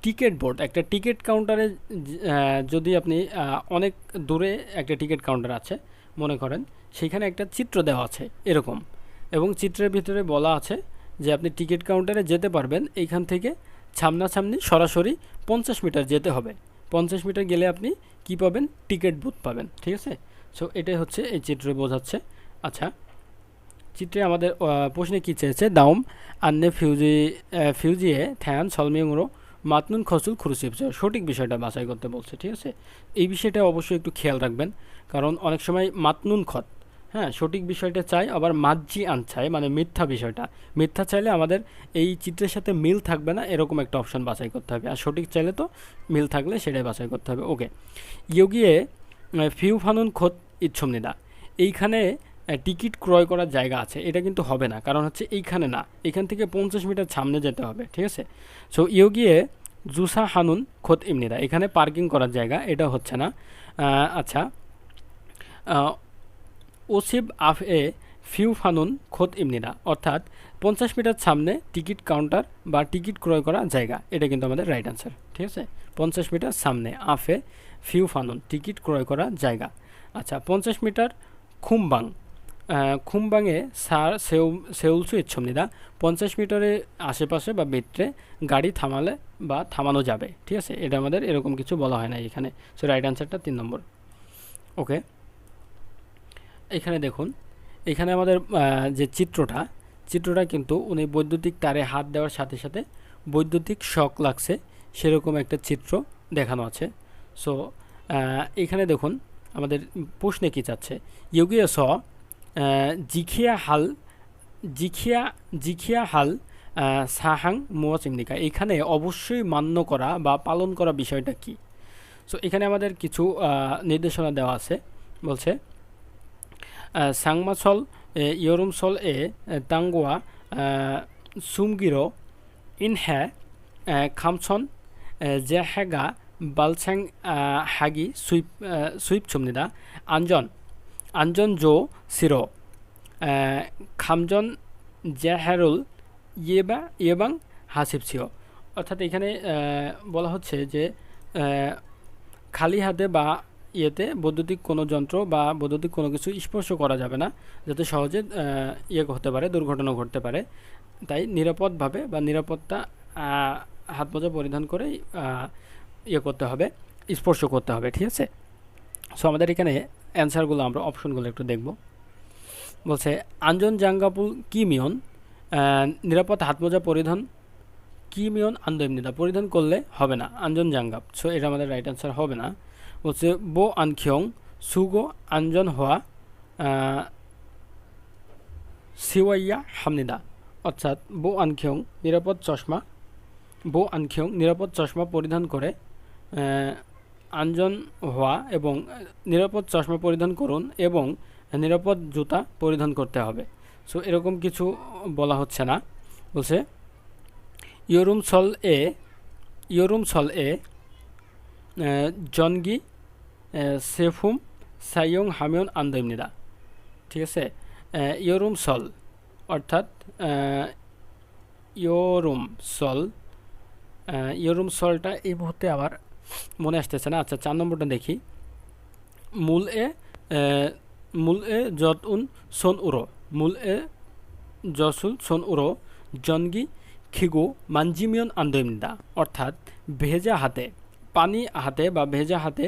টিকিট বোর্ড, একটা টিকিট কাউন্টারে যদি আপনি অনেক দূরে একটা টিকিট কাউন্টার আছে মনে করেন, সেখানে একটা চিত্র দেওয়া আছে এরকম, এবং চিত্রের ভিতরে বলা আছে যে আপনি টিকিট কাউন্টারে যেতে পারবেন এইখান থেকে সামনাসামনি সরাসরি 50 মিটার যেতে হবে, 50 মিটার গেলে আপনি কি পাবেন? টিকিট বুথ পাবেন, ঠিক আছে। সো এটাই হচ্ছে এই চিত্রে বোঝাচ্ছে। আচ্ছা, চিত্রে আমাদের প্রশ্নে কী চেয়েছে? দাউম আন্নে ফিউজিয়ে থ্যান সলমিংরো মাতনুন খসুল খুরুসিপ, সঠিক বিষয়টা বাছাই করতে বলছে, ঠিক আছে। এই বিষয়টা অবশ্যই একটু খেয়াল রাখবেন, কারণ অনেক সময় মাতনুন খত, হ্যাঁ, সঠিক বিষয়টা চাই, আবার মাজ্জি আন চাই, মানে মিথ্যা বিষয়টা। মিথ্যা চাইলে আমাদের এই চিত্রের সাথে মিল থাকবে না, এরকম একটা অপশন বাছাই করতে হবে, আর সঠিক চাইলে তো মিল থাকলে সেটাই বাছাই করতে হবে। ওকে, ইয়োগিয়ে ফিউ ফানুন খোদ ইচ্ছমনিদা, এইখানে টিকিট ক্রয় করার জায়গা আছে, এটা কিন্তু হবে না, কারণ হচ্ছে এইখানে না, এখান থেকে 50 মিটার সামনে যেতে হবে, ঠিক আছে। সো ইয়োগিয়ে জুসা হানুন খোদ ইমনিদা, এখানে পার্কিং করার জায়গা, এটা হচ্ছে না। আচ্ছা, ওসিব আফ এ ফিউ ফানুন খোদ ইমনিদা, অর্থাৎ 50 মিটার সামনে টিকিট কাউন্টার বা টিকিট ক্রয় করা জায়গা, এটা কিন্তু আমাদের রাইট অ্যান্সার, ঠিক আছে। 50 মিটার সামনে আফে ফিউ ফানুন টিকিট ক্রয় করা জায়গা। আচ্ছা, 50 মিটার খুমবাং খুমবাংয়ে সার সেউলসু ইচ্ছমনিদা 50 মিটারের আশেপাশে বা ভিতরে গাড়ি থামালে বা থামানো যাবে। ঠিক আছে, এটা আমাদের এরকম কিছু বলা হয় না এখানে। সো রাইট অ্যান্সারটা 3 নম্বর। ওকে, এখানে দেখুন, এখানে আমাদের যে চিত্রটা কিন্তু উনি বৈদ্যুতিক তারে হাত দেওয়ার সাথে সাথে বৈদ্যুতিক শক লাগছে সেরকম একটা চিত্র দেখানো আছে। সো এখানে দেখুন আমাদের প্রশ্নে কি চাচ্ছে, ইয়োগিয়া স জিখিয়া হাল জিখিয়া হাল সাহাং মোয়া চিমনিকা, এখানে অবশ্যই মান্য করা বা পালন করা বিষয়টা কি। সো এখানে আমাদের কিছু নির্দেশনা দেওয়া আছে। বলছে সাংমাসল ইয়রুমসল এ তাঙ্গুয়া সুমগিরো ইনহ্যা খামছন জেহেগা বালছাং হাগি সুইপ চুমনিদা আঞ্জন জো সিরো খামজন জেহেরুল ইয়েবাং হাসিবছিও। অর্থাৎ এখানে বলা হচ্ছে যে খালি হাতে বা ইয়েতে বৈদ্যুতিক কোনো যন্ত্র বা বৈদ্যুতিক কোনো কিছু স্পর্শ করা যাবে না, যাতে সহজে হতে পারে, দুর্ঘটনা ঘটতে পারে। তাই নিরাপদভাবে বা নিরাপত্তা হাত মোজা পরিধান করে করতে হবে, স্পর্শ করতে হবে। ঠিক আছে, সো আমাদের এখানে অ্যান্সারগুলো আমরা অপশনগুলো একটু দেখব। বলছে আঞ্জন জাঙ্গাপুল কিমিয়ন নিরাপদ হাত মোজা পরিধান কিমিয়ন আন্দোলনিদা পরিধান করলে হবে না, আঞ্জন জাঙ্গাপ। সো এটা আমাদের রাইট অ্যান্সার হবে না। বলছে বো আনখিয়ং সুগো আঞ্জন হওয়া সিওয়াইয়া হামনিদা, অর্থাৎ বো আনখিয়ং নিরাপদ চশমা পরিধান করে আঞ্জন হওয়া এবং নিরাপদ চশমা পরিধান করুন এবং নিরাপদ জুতা পরিধান করতে হবে। সো এরকম কিছু বলা হচ্ছে না। বলছে ইয়রুম সল এ জনগি সেফুম সাইয়ং হামিয়ন আন্দোলনিদা। ঠিক আছে, ইয়রুম সল অর্থাৎ ইয়রুম সলটা এই মুহূর্তে আবার মনে আসতেছে না। আচ্ছা, 4 নম্বরটা দেখি। মূল এ যত উন সোন উরো জনগি খিগো মানজিমিয়ন আন্দোলনিদা, অর্থাৎ ভেজা হাতে পানি হাতে বা ভেজা হাতে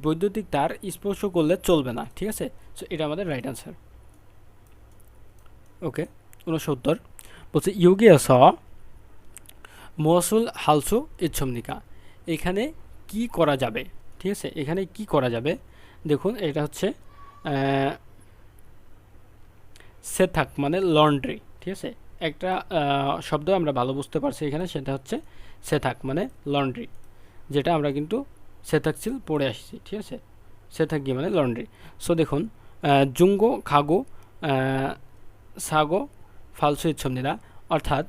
বৈদ্যুতিক তার স্পর্শ করলে চলবে না। ঠিক আছে, সো এটা আমাদের রাইট অ্যান্সার। ওকে, 69 বলছে ইয়োগিয়া স মসুল হালসু ইচ্ছমনিকা, এখানে কি করা যাবে। ঠিক আছে, এখানে কি করা যাবে দেখুন, এটা হচ্ছে সেথাক মানে লন্ড্রি। ঠিক আছে, একটা শব্দ আমরা ভালো বুঝতে পারছি এখানে, সেটা হচ্ছে সেথাক মানে লন্ড্রি, যেটা আমরা কিন্তু সেথাকচিল পড়ে আসছি। ঠিক আছে, সেথাকি মানে লন্ড্রি। সো দেখুন জুঙ্গো খাগো সাগো ফালসু ইচ্ছমনিরা, অর্থাৎ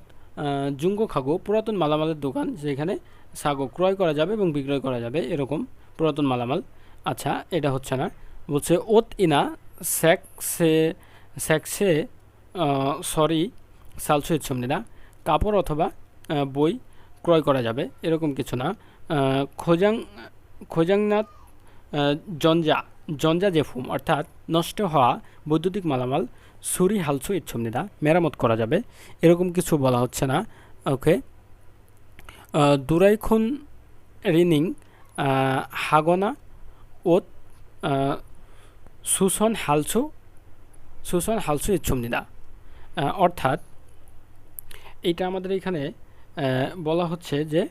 জুঙ্গো খাগো পুরাতন মালামালের দোকান, যেখানে সাগো ক্রয় করা যাবে এবং বিক্রয় করা যাবে এরকম পুরাতন মালামাল। আচ্ছা, এটা হচ্ছে না। বলছে ওত ইনা স্যাকসে সরি সালসু ইচ্ছমনিরা, কাপড় অথবা বই ক্রয় করা যাবে এরকম কিছু না। খোজাংনাথ জঞ্জা জেফুম, অর্থাৎ নষ্ট হওয়া বৈদ্যুতিক মালামাল সুরি হালসু ইচ্ছমনিদা মেরামত করা যাবে এরকম কিছু বলা হচ্ছে না। ওকে, দুরাইখুন রিনিং হাগনা ওত সুসন হালসু ইচ্ছমনিদা, অর্থাৎ এটা আমাদের এখানে বলা হচ্ছে যে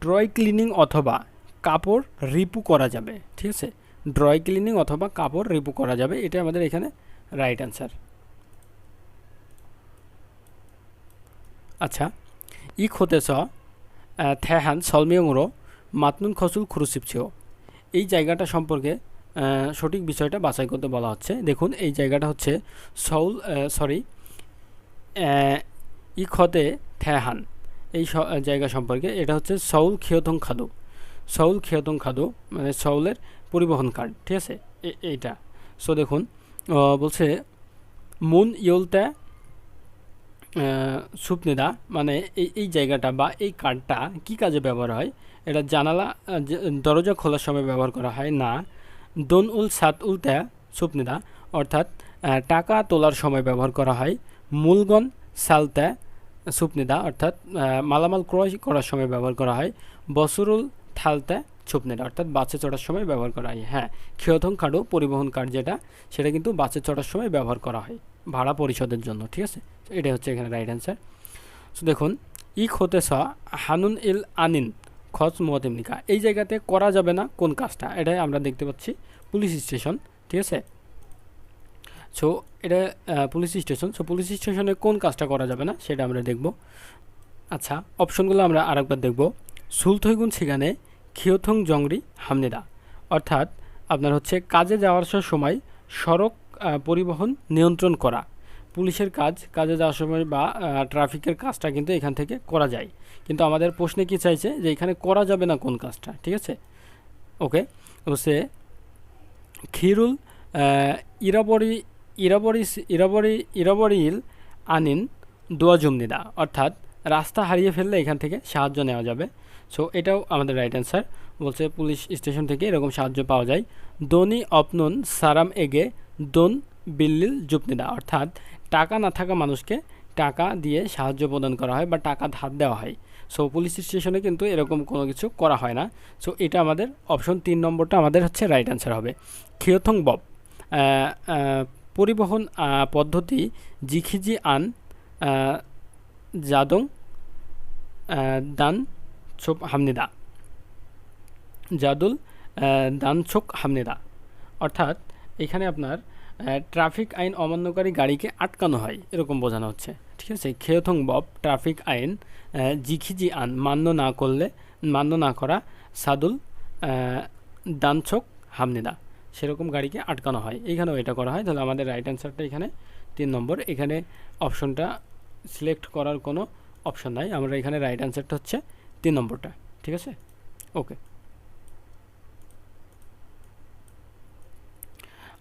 ড্রয় ক্লিনিং অথবা কাপড় রিপু করা যাবে। ঠিক আছে, ড্রয় ক্লিনিং অথবা কাপড় রিপু করা যাবে, এটা আমাদের এখানে রাইট অ্যান্সার। আচ্ছা, ই খোতেছ থ্যাহান সলমিয়ংরো মাতনুন খসুল খুরুসিপছিও, এই জায়গাটা সম্পর্কে সঠিক বিষয়টা বাছাই করতে বলা হচ্ছে। দেখুন, এই জায়গাটা হচ্ছে ই খতে থ্যাহান, এই জায়গা সম্পর্কে এটা হচ্ছে সৌল খিয়থং খাদু মানে সৌলের পরিবহন কার্ড। ঠিক আছে, এইটা। সো দেখুন বলছে মুন ইয়োলতে সুপনিদা মানে এই জায়গাটা বা এই কার্ডটা কি কাজে ব্যবহার হয়? এটা জানালা দরজা খোলার সময় ব্যবহার করা হয় না। দোন উল সাত উল ত্যা সুপনিদা অর্থাৎ টাকা তোলার সময় ব্যবহার করা হয়। মূলগন সালত্যা সুপনিদা অর্থাৎ মালামাল ক্রয় করার সময় ব্যবহার করা হয়। বসরুল থালত্যা সুপনিদা অর্থাৎ বাসে চড়ার সময় ব্যবহার করা হয়। হ্যাঁ, ক্ষিয়থং কার্ডও পরিবহন কার্ড যেটা সেটা কিন্তু বাসে চড়ার সময় ব্যবহার করা হয় ভাড়া পরিশোধের জন্য। ঠিক আছে, এটা হচ্ছে এখানে রাইট অ্যান্সার। সো দেখুন ই হতে স হানুন ইল আনিন খচ মতিমনিকা, এই জায়গাতে করা যাবে না কোন কাজটা? এটাই আমরা দেখতে পাচ্ছি পুলিশ স্টেশন। ঠিক আছে, সো এটা পুলিশ স্টেশন। সো পুলিশ স্টেশনে কোন কাজটা করা যাবে না সেটা আমরা দেখব। আচ্ছা, অপশনগুলো আমরা আরেকবার দেখব। সুলথইগুন সেখানে খিয়থং জংরি হামনিদা অর্থাৎ আপনার হচ্ছে কাজে যাওয়ার সময় সড়ক পরিবহন নিয়ন্ত্রণ করা। পুলিশের কাজে যাওয়ার সময় বা ট্রাফিকের কাজটা কিন্তু এখান থেকে করা যায়, কিন্তু আমাদের প্রশ্নে কি চাইছে যে এখানে করা যাবে না কোন কাজটা। ঠিক আছে, ওকে। হচ্ছে খিরুল ইরাবরি ইরাবরি ইরাবরি ইরাবরিল আনিন দোয়া জুমনিদা অর্থাৎ রাস্তা হারিয়ে ফেললে এখান থেকে সাহায্য নেওয়া যাবে। সো এটাও আমাদের রাইট অ্যান্সার। বলছে পুলিশ স্টেশন থেকে এরকম সাহায্য পাওয়া যায়। দোনি অপনুন সারাম এগে দোন বিল্লিল জুপনিদা অর্থাৎ টাকা না থাকা মানুষকে টাকা দিয়ে সাহায্য প্রদান করা হয় বা টাকা ধার দেওয়া হয়। সো পুলিশ স্টেশনে কিন্তু এরকম কোনো কিছু করা হয় না। সো এটা আমাদের অপশন 3 নম্বরটা আমাদের হচ্ছে রাইট অ্যান্সার হবে। খিয়থং বব পরিবহন পদ্ধতি জিখিজি আন জাদং দান ছোপ হামনিদা জাদুল দান ছোক হামনিদা অর্থাৎ এখানে আপনার ট্রাফিক আইন অমান্যকারী গাড়িকে আটকানো হয় এরকম বোঝানো হচ্ছে। ঠিক আছে, খেয়থং বব ট্রাফিক আইন জিখিজি আন মান্য না করা সাদুল দানছক হামনিদা সেরকম গাড়িকে আটকানো হয়, এইখানেও এটা করা হয়। তাহলে আমাদের রাইট অ্যান্সারটা এখানে 3 নম্বর। এখানে অপশনটা সিলেক্ট করার কোনো অপশন নাই, আমরা এখানে রাইট অ্যান্সারটা হচ্ছে 3 নম্বরটা। ঠিক আছে, ওকে।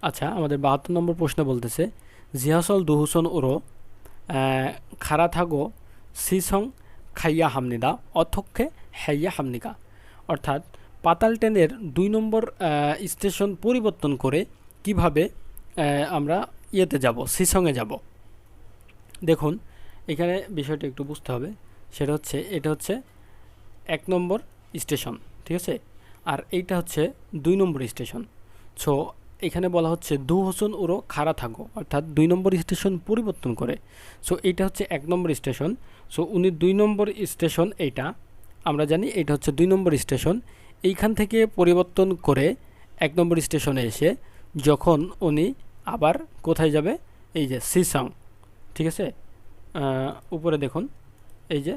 আচ্ছা, আমাদের 72 নম্বর প্রশ্ন বলতেছে জিহাসল দুহুসন ওরো খারা থাগো সিসং খাইয়া হামনিদা অথক্ষে হাইয়া হামনিকা অর্থাৎ পাতাল ট্রেনের 2 নম্বর স্টেশন পরিবর্তন করে কিভাবে আমরা ইয়েতে যাব, সিসংয়ে যাব। দেখুন এখানে বিষয়টা একটু বুঝতে হবে, সেটা হচ্ছে এটা হচ্ছে 1 নম্বর স্টেশন। ঠিক আছে, আর এইটা হচ্ছে 2 নম্বর স্টেশন। সো এখানে বলা হচ্ছে দু হোসন ওরও খাড়া থাকো অর্থাৎ 2 নম্বর স্টেশন পরিবর্তন করে। সো এইটা হচ্ছে 1 নম্বর স্টেশন। সো উনি 2 নম্বর স্টেশন, এইটা আমরা জানি এটা হচ্ছে 2 নম্বর স্টেশন। এইখান থেকে পরিবর্তন করে 1 নম্বর স্টেশনে এসে যখন উনি আবার কোথায় যাবে, এই যে সিসং। ঠিক আছে, উপরে দেখুন এই যে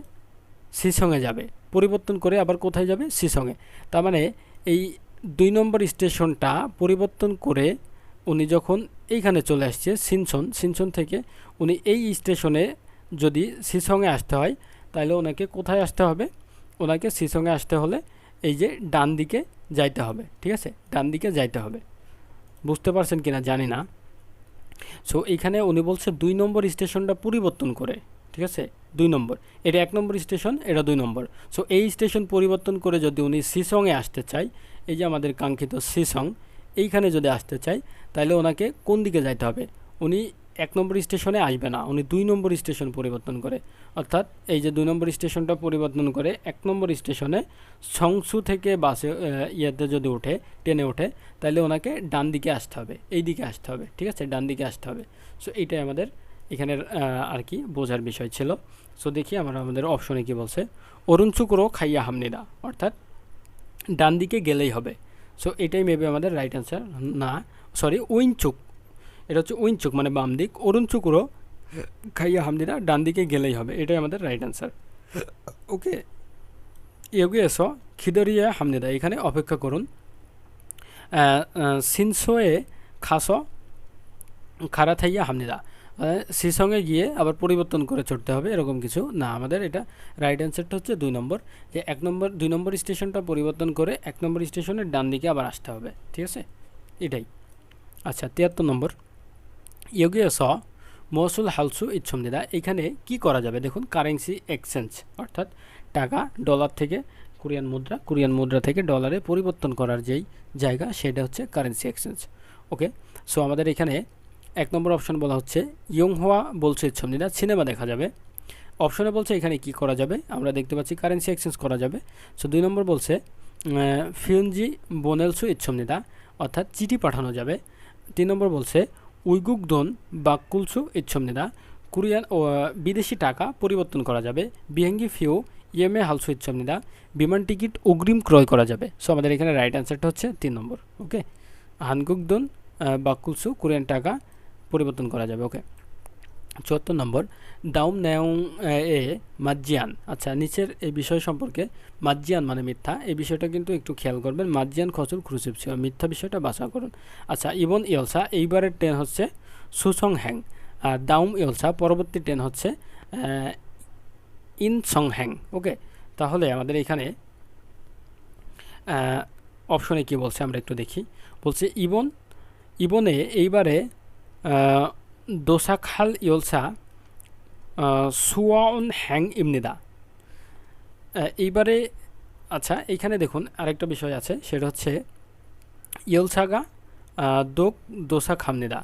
সিসংয়ে যাবে, পরিবর্তন করে আবার কোথায় যাবে, সিসংয়ে। তার মানে এই 2 নম্বর স্টেশনটা পরিবর্তন করে উনি যখন এইখানে চলে আসছে সিনসন থেকে উনি এই স্টেশনে যদি সিসংয়ে আসতে হয় তাহলে ওনাকে কোথায় আসতে হবে, ওনাকে সিসংয়ে আসতে হলে এই যে ডান দিকে যাইতে হবে। ঠিক আছে, ডান দিকে যাইতে হবে। বুঝতে পারছেন কিনা জানি না। সো এইখানে উনি বলছে 2 নম্বর স্টেশনটা পরিবর্তন করে। ঠিক আছে, 2 নম্বর, এটা 1 নম্বর স্টেশন, এটা 2 নম্বর। সো এই স্টেশন পরিবর্তন করে যদি উনি সিসংয়ে আসতে চায়, এই যে আমাদের কাঙ্ক্ষিত সিসং, এইখানে যদি আসতে চায় তাহলে ওনাকে কোন দিকে যাইতে হবে, উনি 1 নম্বর স্টেশনে আসবে না, উনি 2 নম্বর স্টেশন পরিবর্তন করে। অর্থাৎ এই যে 2 নম্বর স্টেশনটা পরিবর্তন করে 1 নম্বর স্টেশনে সংসু থেকে বাসে ইয়েতে যদি ওঠে, ট্রেনে ওঠে, তাহলে ওনাকে ডান দিকে আসতে হবে, এই দিকে আসতে হবে। ঠিক আছে, ডান দিকে আসতে হবে। সো এইটাই আমাদের এখানের আর কি বোঝার বিষয় ছিল। সো দেখি আমরা আমাদের অপশনে কি বলছে, অরুণচুকরো খাইয়া হামনিদা অর্থাৎ ডান দিকে গেলেই হবে। সো এটাই মেবি আমাদের রাইট অ্যান্সার। না সরি, উইনচুক, এটা হচ্ছে উইনচুক মানে বাম দিক। অরুণচুকরো খাইয়া হামনিদা ডান দিকে গেলেই হবে, এটাই আমাদের রাইট অ্যান্সার। ওকে, এগিয়ে এসো খিদরিয়া হামনিদা, এখানে অপেক্ষা করুন। সিনসোয়ে খাসো খারা থাইয়া হামনিদা, সিসংয়ে গিয়ে আবার পরিবর্তন করে চড়তে হবে এরকম কিছু না। আমাদের এটা রাইট অ্যান্সারটা হচ্ছে 2 নম্বর, যে 2 নম্বর স্টেশনটা পরিবর্তন করে 1 নম্বর স্টেশনের ডান দিকে আবার আসতে হবে। ঠিক আছে, এটাই। আচ্ছা, 73 নম্বর ইয়োগিয়ে স মৌসুল হালসু ইচ্ছুমনিদা। এখানে কি করা যাবে দেখুন, কারেন্সি এক্সচেঞ্জ অর্থাৎ টাকা ডলার থেকে কোরিয়ান মুদ্রা থেকে ডলারে পরিবর্তন করার যেই জায়গা সেটা হচ্ছে কারেন্সি এক্সচেঞ্জ। ওকে, সো আমাদের এখানে 1 নম্বর অপশন বলা হচ্ছে ইয়ংহোয়া বলছে ইচ্ছুমনিদা, সিনেমা দেখা যাবে। অপশনে বলছে এখানে কি করা যাবে, আমরা দেখতে পাচ্ছি কারেন্সি এক্সচেঞ্জ করা যাবে। সো 2 নম্বর বলছে ফিউনজি বোনেলসু ইচ্ছুমনিদা, অর্থাৎ চিঠি পাঠানো যাবে। 3 নম্বর বলছে উইগুকদোন বাক্কুলসু ইচ্ছুমনিদা, কোরিয়ান ও বিদেশি টাকা পরিবর্তন করা যাবে। বিহাঙ্গি ফিউ ইএমএ হালসু ইচ্ছুমনিদা, বিমান টিকিট অগ্রিম ক্রয় করা যাবে। সো আমাদের এখানে রাইট অ্যান্সারটা হচ্ছে 3 নম্বর। ওকে, হানগুকদোন বাক্কুলসু কোরিয়ান টাকা পরিবর্তন করা যাবে। ওকে, 74 নম্বর দাউম নেয়ং এ মাজ্জিয়ান। আচ্ছা, নিচের এই বিষয় সম্পর্কে মাজ্জিয়ান মানে মিথ্যা, এই বিষয়টা কিন্তু একটু খেয়াল করবেন। মাজ্জিয়ান খসুল ক্রুসিভ ছিল, মিথ্যা বিষয়টা বাছা করুন। আচ্ছা, ইবন ইয়লসা এইবারের ট্রেন হচ্ছে সুসং হ্যাং, আর দাউম ইয়লসা পরবর্তী ট্রেন হচ্ছে ইন সং হ্যাং। ওকে, তাহলে আমাদের এখানে অপশনে কি বলছে আমরা একটু দেখি। বলছে ইবনে এইবারে দোসাখাল ইয়লসা সুয়াউন হ্যাং ইমনিদা। এইবারে আচ্ছা, এইখানে দেখুন আরেকটা বিষয় আছে, সেটা হচ্ছে ইয়লসাগা দোক দোসা খামনিদা,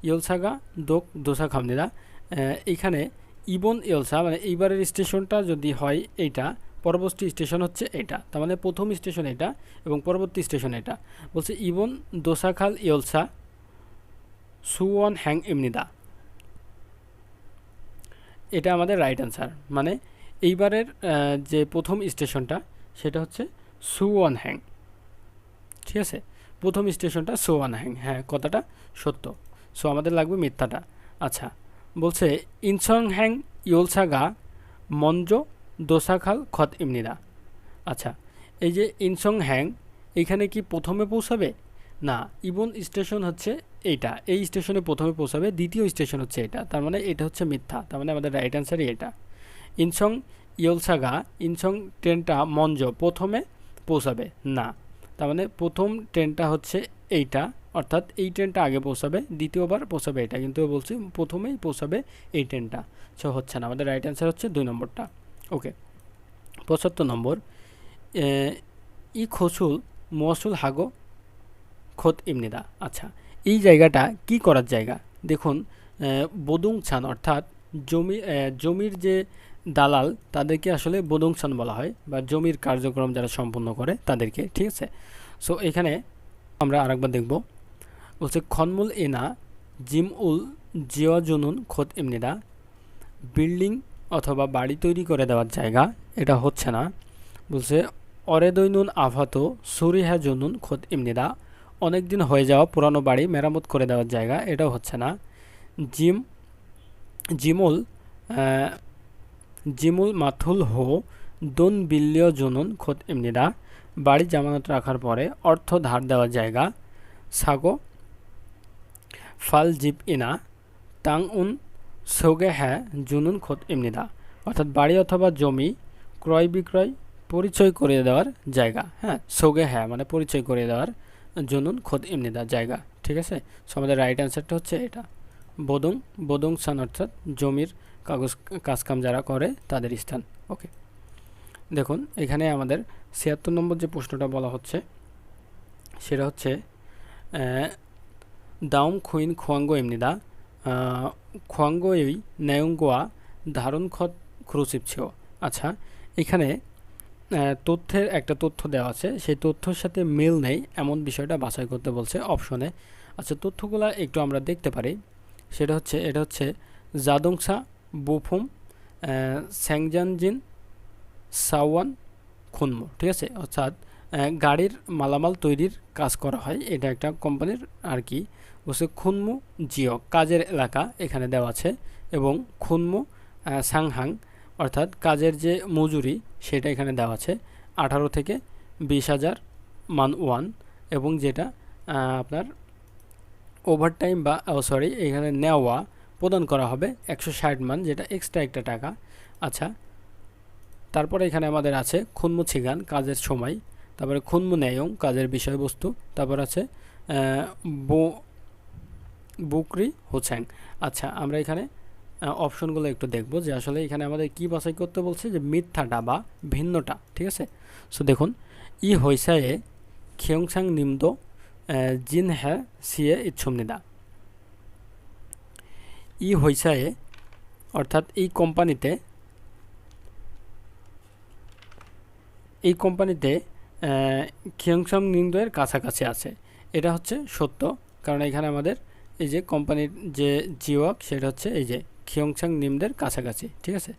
ইয়লসাগা দোক দোসা খামনিদা। এইখানে ইবন ইয়লসা মানে এইবারের স্টেশনটা যদি হয় এইটা, পরবর্তী স্টেশন হচ্ছে এটা, তার মানে প্রথম স্টেশন এটা এবং পরবর্তী স্টেশন এটা। বলছে ইবন দোসাখাল ইয়লসা সুওয়ান হ্যাং ইমনিদা, এটা আমাদের রাইট অ্যান্সার। মানে এইবারের যে প্রথম স্টেশনটা সেটা হচ্ছে সুওয়ান হ্যাং। ঠিক আছে, প্রথম স্টেশনটা সুওয়ান হ্যাং, হ্যাঁ কথাটা সত্য। সো আমাদের লাগবে মিথ্যাটা। আচ্ছা, বলছে ইনসং হ্যাং ইয়োলসাগা মঞ্জো দোসাখাল খত ইমনিদা। আচ্ছা, এই যে ইনসং হ্যাং এইখানে কি প্রথমে পৌঁছাবে না, ইবন স্টেশন হচ্ছে এইটা, এই স্টেশনে প্রথমে পৌঁছাবে, দ্বিতীয় স্টেশন হচ্ছে এটা, তার মানে এটা হচ্ছে মিথ্যা, তার মানে আমাদের রাইট অ্যান্সারই এটা। ইনসং ইয়োলসাগা, ইনসং ট্রেনটা মঞ্জ প্রথমে পৌঁছাবে না, তার মানে প্রথম ট্রেনটা হচ্ছে এইটা, অর্থাৎ এই ট্রেনটা আগে পৌঁছাবে, দ্বিতীয়বার পৌঁছাবে এটা, কিন্তু বলছি প্রথমেই পৌঁছাবে এই ট্রেনটা। সো হচ্ছে না, আমাদের রাইট অ্যান্সার হচ্ছে 2 নম্বরটা। ওকে, 75 নম্বর ই খসুল মসুল হাগো খোদ ইমনিদা। আচ্ছা, এই জায়গাটা কি করার জায়গা দেখুন, বদুংছান অর্থাৎ জমির যে দালাল তাদেরকে আসলে বদুংছান বলা হয়, বা জমির কার্যক্রম যারা সম্পন্ন করে তাদেরকে। ঠিক আছে, সো এখানে আমরা আরেকবার দেখব। বলছে খনমুল এনা জিম উল জিয়া জুনুন খোদ ইমনিদা, বিল্ডিং অথবা বাড়ি তৈরি করে দেওয়ার জায়গা, এটা হচ্ছে না। বলছে অরেদৈনুন আফাত সুরিহা জুনুন খোদ ইমনিদা, অনেক দিন হয়ে যাওয়া পুরানো বাড়ি মেরামত করে দেওয়ার জায়গা, এটাও হচ্ছে না। জিমুল মাথুল হো দোন বিল্লিয় জুনুন খোদ ইমনিদা, বাড়ি জামানত রাখার পরে অর্থ ধার দেওয়ার জায়গা। সাগো ফাল জিপ ইনা তাং উন সোগে হ্যাঁ জুনুন খোদ ইমনিদা, অর্থাৎ বাড়ি অথবা জমি ক্রয় বিক্রয় পরিচয় করিয়ে দেওয়ার জায়গা। হ্যাঁ, সোগে হ্যাঁ মানে পরিচয় করিয়ে দেওয়ার জুনুন খোদ ইমনিদা জায়গা। ঠিক আছে, সো আমাদের রাইট অ্যান্সারটা হচ্ছে এটা, বদং সান অর্থাৎ জমির কাজকাম যারা করে তাদের স্থান। ওকে, দেখুন এখানে আমাদের 76 নম্বর যে প্রশ্নটা বলা হচ্ছে সেটা হচ্ছে দাউম খুইন খোয়াঙ্গো এমনিদা খোয়াঙ্গোই নেয়ঙ্গোয়া ধারণ খত ক্রুসিভ ছিল। আচ্ছা, এখানে তথ্যের একটা তথ্য দেওয়া আছে, সেই তথ্যের সাথে মিল নেই এমন বিষয়টা বাছাই করতে বলছে অপশনে। আচ্ছা, তথ্যগুলো একটু আমরা দেখতে পারি। সেটা হচ্ছে এটা হচ্ছে জাদংসা বুফুম স্যাংজানজিন সাওয়ান খুনমো। ঠিক আছে, অর্থাৎ গাড়ির মালামাল তৈরির কাজ করা হয়, এটা একটা কোম্পানির আর কি। বলছে খুনমু জিও কাজের এলাকা এখানে দেওয়া আছে, এবং খুনমু সাংহাং অর্থাৎ কাজের যে মজুরি সেটা এখানে দেওয়া আছে 18 থেকে 20,000 মান ওয়ান, এবং যেটা আপনার ওভারটাইম বা সরি এখানে নেওয়া প্রদান করা হবে 160 মান, যেটা এক্সট্রা একটা টাকা। আচ্ছা, তারপরে এখানে আমাদের আছে খুনমু ছিগান কাজের সময়, তারপরে খুনমু নেয়ং কাজের বিষয়বস্তু, তারপর আছে বুকরি হোছ্যাং। আচ্ছা, আমরা এখানে অপশনগুলো একটু দেখব যে আসলে এখানে আমাদের কি বাছাই করতে বলছে, যে মিথ্যাটা বা ভিন্নটা। ঠিক আছে, সো দেখুন, ই হৈসায়ে খিয়ংসাং নিমদো জিন হ্যাঁ সিয়ে ইচ্ছুমনিদা। ই হৈসায়ে অর্থাৎ এই কোম্পানিতে খিয়ংসাং নিমদো এর কাছাকাছি আছে। এটা হচ্ছে সত্য, কারণ এখানে আমাদের এই যে কোম্পানির যে জিওয়াক সেটা হচ্ছে এই যে খিয়ংসাং নিমদের কাছাকাছি। ঠিক আছে,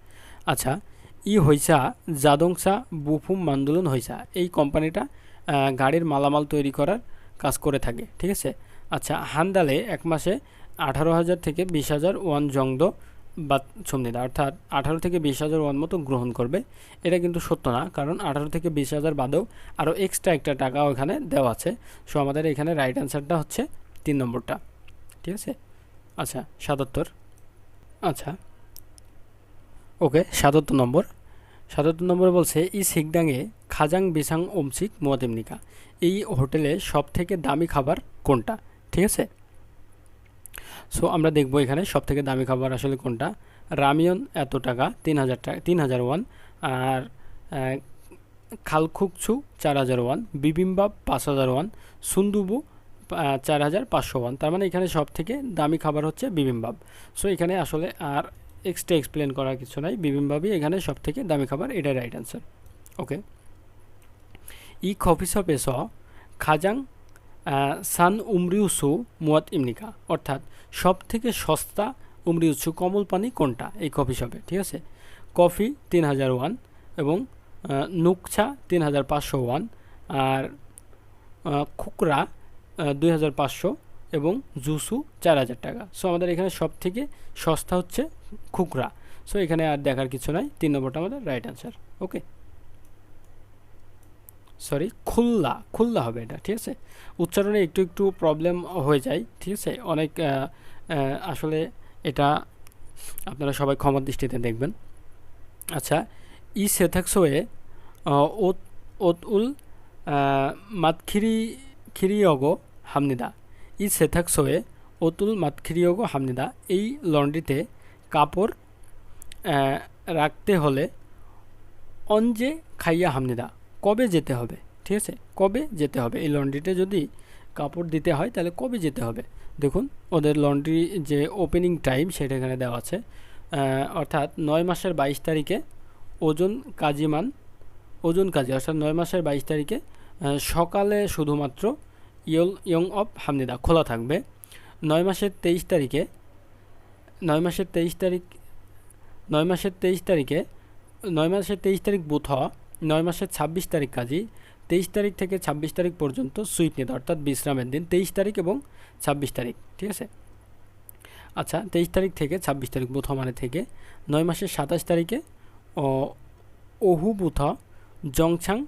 আচ্ছা, ই হইসা জাদংসা বুফুম মান্দুলন হইসা, এই কোম্পানিটা গাড়ির মালামাল তৈরি করার কাজ করে থাকে। ঠিক আছে, আচ্ছা, হান্দালে এক মাসে 18,000 থেকে 20,000 ওয়ান জংদ বা ছমনিদা, অর্থাৎ 18 থেকে 20,000 ওয়ান মতো গ্রহণ করবে। এটা কিন্তু সত্য না, কারণ 18 থেকে 20,000 বাদেও আরও এক্সট্রা একটা টাকা ওখানে দেওয়া আছে। সো আমাদের এখানে রাইট অ্যান্সারটা হচ্ছে 3 নম্বরটা। ঠিক আছে, আচ্ছা 77। আচ্ছা, ওকে, 77 নম্বর বলছে ই সিকডাংয়ে খাজাং বিসাং ওমসিক মোয়াতেমনিকা, এই হোটেলে সব থেকে দামি খাবার কোনটা? ঠিক আছে, সো আমরা দেখব এখানে সব থেকে দামি খাবার আসলে কোনটা। রামিয়ন এত টাকা, 3,000 ওয়ান। আর খালখুকছু 4,000 ওয়ান। Bibimbap 5,000 won. সুন্দুবু 4,500 ওয়ান। তার মানে এখানে সব থেকে দামি খাবার হচ্ছে বিবিম্বাপ। সো এখানে আসলে আর এক্সট্রা এক্সপ্লেন করার কিছু নাই, বিবিম্বাপই এখানে সব থেকে দামি খাবার, এটাই রাইট অ্যান্সার। ওকে, ই কফিশপেস খাজাং সান উমরিউসু মুয়াত ইমনিকা, অর্থাৎ সব থেকে সস্তা উমরিউসু কমল পানি কোনটা এই কফি শপে? ঠিক আছে, কফি 3,000 ওয়ান এবং নুকছা 3,500 ওয়ান, আর খুকরা 2,500 এবং জুসু 4,000 টাকা। সো আমাদের এখানে সব থেকে সস্তা হচ্ছে খুকরা। সো এখানে আর দেখার কিছু নাই, 3 নম্বরটা আমাদের রাইট অ্যান্সার। ওকে, সরি, খুল্লা হবে এটা। ঠিক আছে, উচ্চারণে একটু একটু প্রবলেম হয়ে যায়। ঠিক আছে, অনেক আসলে এটা আপনারা সবাই ক্ষমার দৃষ্টিতে দেখবেন। আচ্ছা, ই সেথাকসোয়ে ওত ওত উল মাতখিরিয়গো হামনিদা, ই সেথাকসোয়ে ওতুল মাতখিরিয়গো হামনিদা, এই লন্ড্রিতে কাপড় রাখতে হলে অঞ্জে খাইয়া হামনিদা, কবে যেতে হবে? ঠিক আছে, কবে যেতে হবে? এই লন্ড্রিতে যদি কাপড় দিতে হয় তাহলে কবে যেতে হবে? দেখুন, ওদের লন্ড্রি যে ওপেনিং টাইম সেটা এখানে দেওয়া আছে, অর্থাৎ 9 মাসের 22 তারিখে ওজন কাজী অর্থাৎ 9 মাসের 22 তারিখে সকালে শুধুমাত্র ইয়ং অফ হামনিদা খোলা থাকবে। 9 মাসের 23 তারিখে 9 মাসের 23 তারিখ 9 মাসের 23 তারিখে 9 মাসের 23 তারিখ বুথ, 9 মাসের 26 তারিখ কাজী, 23 তারিখ থেকে 26 তারিখ পর্যন্ত সুইট নিতে, অর্থাৎ বিশ্রামের দিন 23 তারিখ এবং 26 তারিখ। ঠিক আছে, আচ্ছা, 23 তারিখ থেকে 26 তারিখ বুথ মানে থেকে 9 মাসের 27 তারিখে ওহু বুথ জংছাং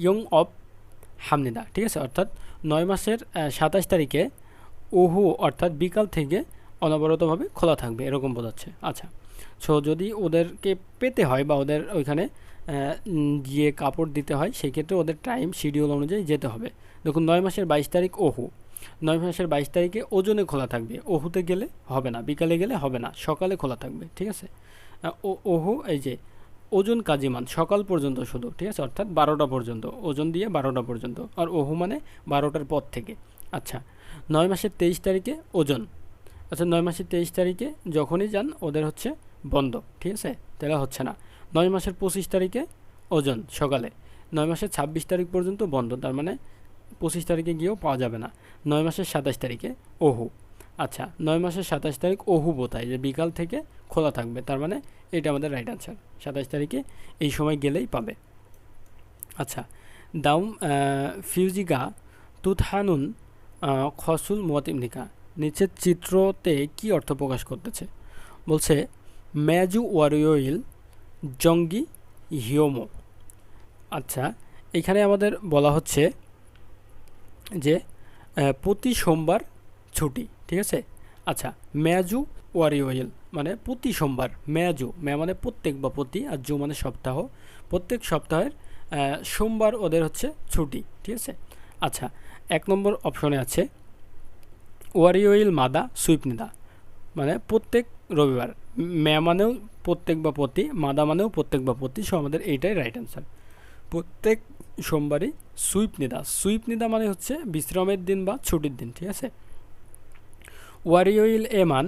ইয়ং অফ হামনিদা। ঠিক আছে, অর্থাৎ 9 মাসের 27 তারিখে ওহু অর্থাৎ বিকাল থেকে অনবরতভাবে খোলা থাকবে, এরকম বোঝাচ্ছে। আচ্ছা, সো যদি ওদেরকে পেতে হয় বা ওদের ওইখানে গিয়ে কাপড় দিতে হয়, সেক্ষেত্রে ওদের টাইম শিডিউল অনুযায়ী যেতে হবে। দেখুন, 9 মাসের 22 তারিখ ওহু, 9 মাসের 22 তারিখে ওজনে খোলা থাকবে, ওহুতে গেলে হবে না, বিকালে গেলে হবে না, সকালে খোলা থাকবে। ঠিক আছে, ওহু এই যে ওজন কাজিমান সকাল পর্যন্ত শুধু। ঠিক আছে, অর্থাৎ 12টা পর্যন্ত, ওজন দিয়ে 12টা পর্যন্ত, আর ওহু মানে 12টার পর থেকে। আচ্ছা, 9 মাসের 23 তারিখে ওজন, আচ্ছা 9 মাসের 23 তারিখে যখনই যান ওদের হচ্ছে বন্ধ। ঠিক আছে, তাহলে হচ্ছে না। 9 মাসের 25 তারিখে ওজন সকালে, 9 মাসের 26 তারিখ পর্যন্ত বন্ধ, তার মানে 25 তারিখে গিয়েও পাওয়া যাবে না। 9 মাসের 27 তারিখে ওহু, আচ্ছা 9 মাসের 27 তারিখ ওহু বোতায় যে বিকাল থেকে খোলা থাকবে, তার মানে এটা আমাদের রাইট আনসার। 27 তারিখে এই সময় গেলেই পাবে। আচ্ছা, দাউম ফিউজিগা তুতহানুন খসুল মুয়াতিমনিকা, নিচের চিত্রতে কি অর্থ প্রকাশ করতেছে? বলছে ম্যাজু ওয়ারিওইল জঙ্গি হিওমো। আচ্ছা, এখানে আমাদের বলা হচ্ছে যে প্রতি সোমবার ছুটি। ঠিক আছে, আচ্ছা ম্যাজু ওয়ারিওইল মানে প্রতি সোমবার, ম্যাজু মানে প্রত্যেক বা প্রতি, আর জু মানে সপ্তাহ, প্রত্যেক সপ্তাহের সোমবার ওদের হচ্ছে ছুটি। ঠিক আছে, আচ্ছা 1 নম্বর অপশনে আছে ওয়ারিওইল মাদা সুইপনিদা, মানে প্রত্যেক রবিবার। মে মানেও প্রত্যেক বা প্রতি, মাদা মানেও প্রত্যেক বা প্রতি। সো আমাদের এইটাই রাইট অ্যান্সার। প্রত্যেক সোমবারই সুইপ নিদা। সুইপ নিদা মানে হচ্ছে বিশ্রামের দিন বা ছুটির দিন, ঠিক আছে। ওয়ারিওইল এ মান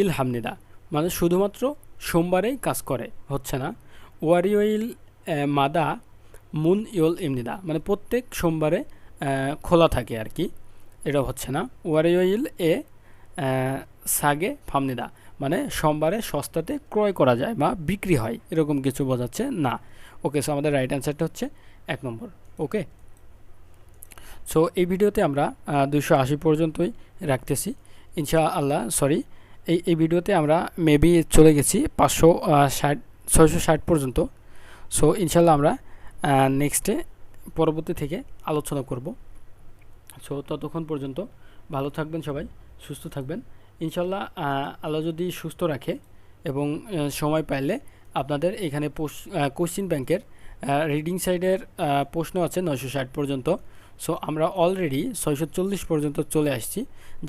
ইল হামনিদা মানে শুধুমাত্র সোমবারেই কাজ করে, হচ্ছে না। ওয়ারিওইল মাদা মুন ইউল ইমনিদা মানে প্রত্যেক সোমবারে খোলা থাকে আর কি, এটা হচ্ছে না। ওয়ারিওইল এ সাগে ফামনিদা মানে সোমবারে সস্তাতে ক্রয় করা যায় বা বিক্রি হয়, এরকম কিছু বোঝাচ্ছে না। ওকে, সো আমাদের রাইট অ্যান্সারটা হচ্ছে 1 নম্বর। ওকে, সো এই ভিডিওতে আমরা 280 পর্যন্তই রাখতেছি ইনশাআল্লাহ। সরি, এই ভিডিওতে আমরা মেবি চলে গেছি 560 660 পর্যন্ত। সো ইনশাআল্লাহ আমরা নেক্সটে পরবর্তী থেকে আলোচনা করব। সো ততক্ষণ পর্যন্ত ভালো থাকবেন সবাই, সুস্থ থাকবেন ইনশাআল্লাহ। আল্লাহ যদি সুস্থ রাখে এবং সময় পাইলে আপনাদের এখানে কোশ্চিন ব্যাংকের রিডিং সাইডের প্রশ্ন আছে 960 পর্যন্ত। সো আমরা অলরেডি 640 পর্যন্ত চলে আসছি।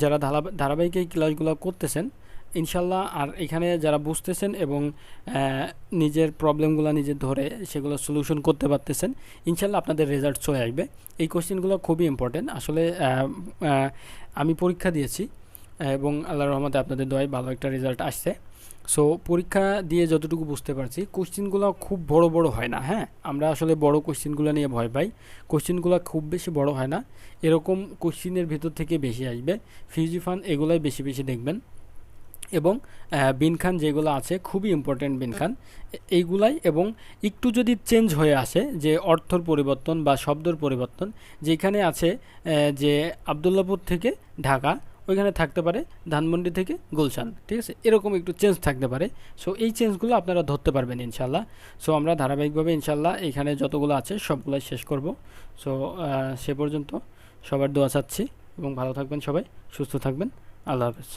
যারা ধারাবাহিক এই ক্লাসগুলো করতেছেন ইনশাল্লাহ, আর এখানে যারা বুঝতেছেন এবং নিজের প্রবলেমগুলো নিজে ধরে সেগুলো সলিউশন করতে পারতেছেন, ইনশাল্লাহ আপনাদের রেজাল্ট চলে আসবে। এই কোশ্চেনগুলো খুবই ইম্পর্টেন্ট আসলে। আমি পরীক্ষা দিয়েছি এবং আল্লাহর রহমতে আপনাদের দোয়ায় ভালো একটা রেজাল্ট আসছে। সো পরীক্ষা দিয়ে যতটুকু বুঝতে পারছি কোশ্চেনগুলো খুব বড় বড় হয় না। হ্যাঁ, আমরা আসলে বড় কোশ্চেনগুলো নিয়ে ভয় পাই। কোশ্চেনগুলো খুব বেশি বড় হয় না, এরকম কোশ্চেনের ভিতর থেকে বেশি আসবে। ফিউজি ফান্ড এগুলাই বেশি বেশি দেখবেন এবং বিনখান যেগুলো আছে খুবই ইম্পর্টেন্ট বিনখান এইগুলাই। এবং একটু যদি চেঞ্জ হয়ে আসে যে অর্থর পরিবর্তন বা শব্দর পরিবর্তন, যেখানে আছে যে আবদুল্লাপুর থেকে ঢাকা ওইখানে থাকতে পারে ধানমন্ডি থেকে গুলশান, ঠিক আছে, এরকম একটু চেঞ্জ থাকতে পারে। সো এই চেঞ্জগুলো আপনারা ধরতে পারবেন ইনশাল্লাহ। সো আমরা ধারাবাহিকভাবে ইনশাল্লাহ এখানে যতগুলো আছে সবগুলাই শেষ করব। সো সে পর্যন্ত সবার দোয়া চাচ্ছি এবং ভালো থাকবেন সবাই, সুস্থ থাকবেন। আল্লাহ হাফেজ।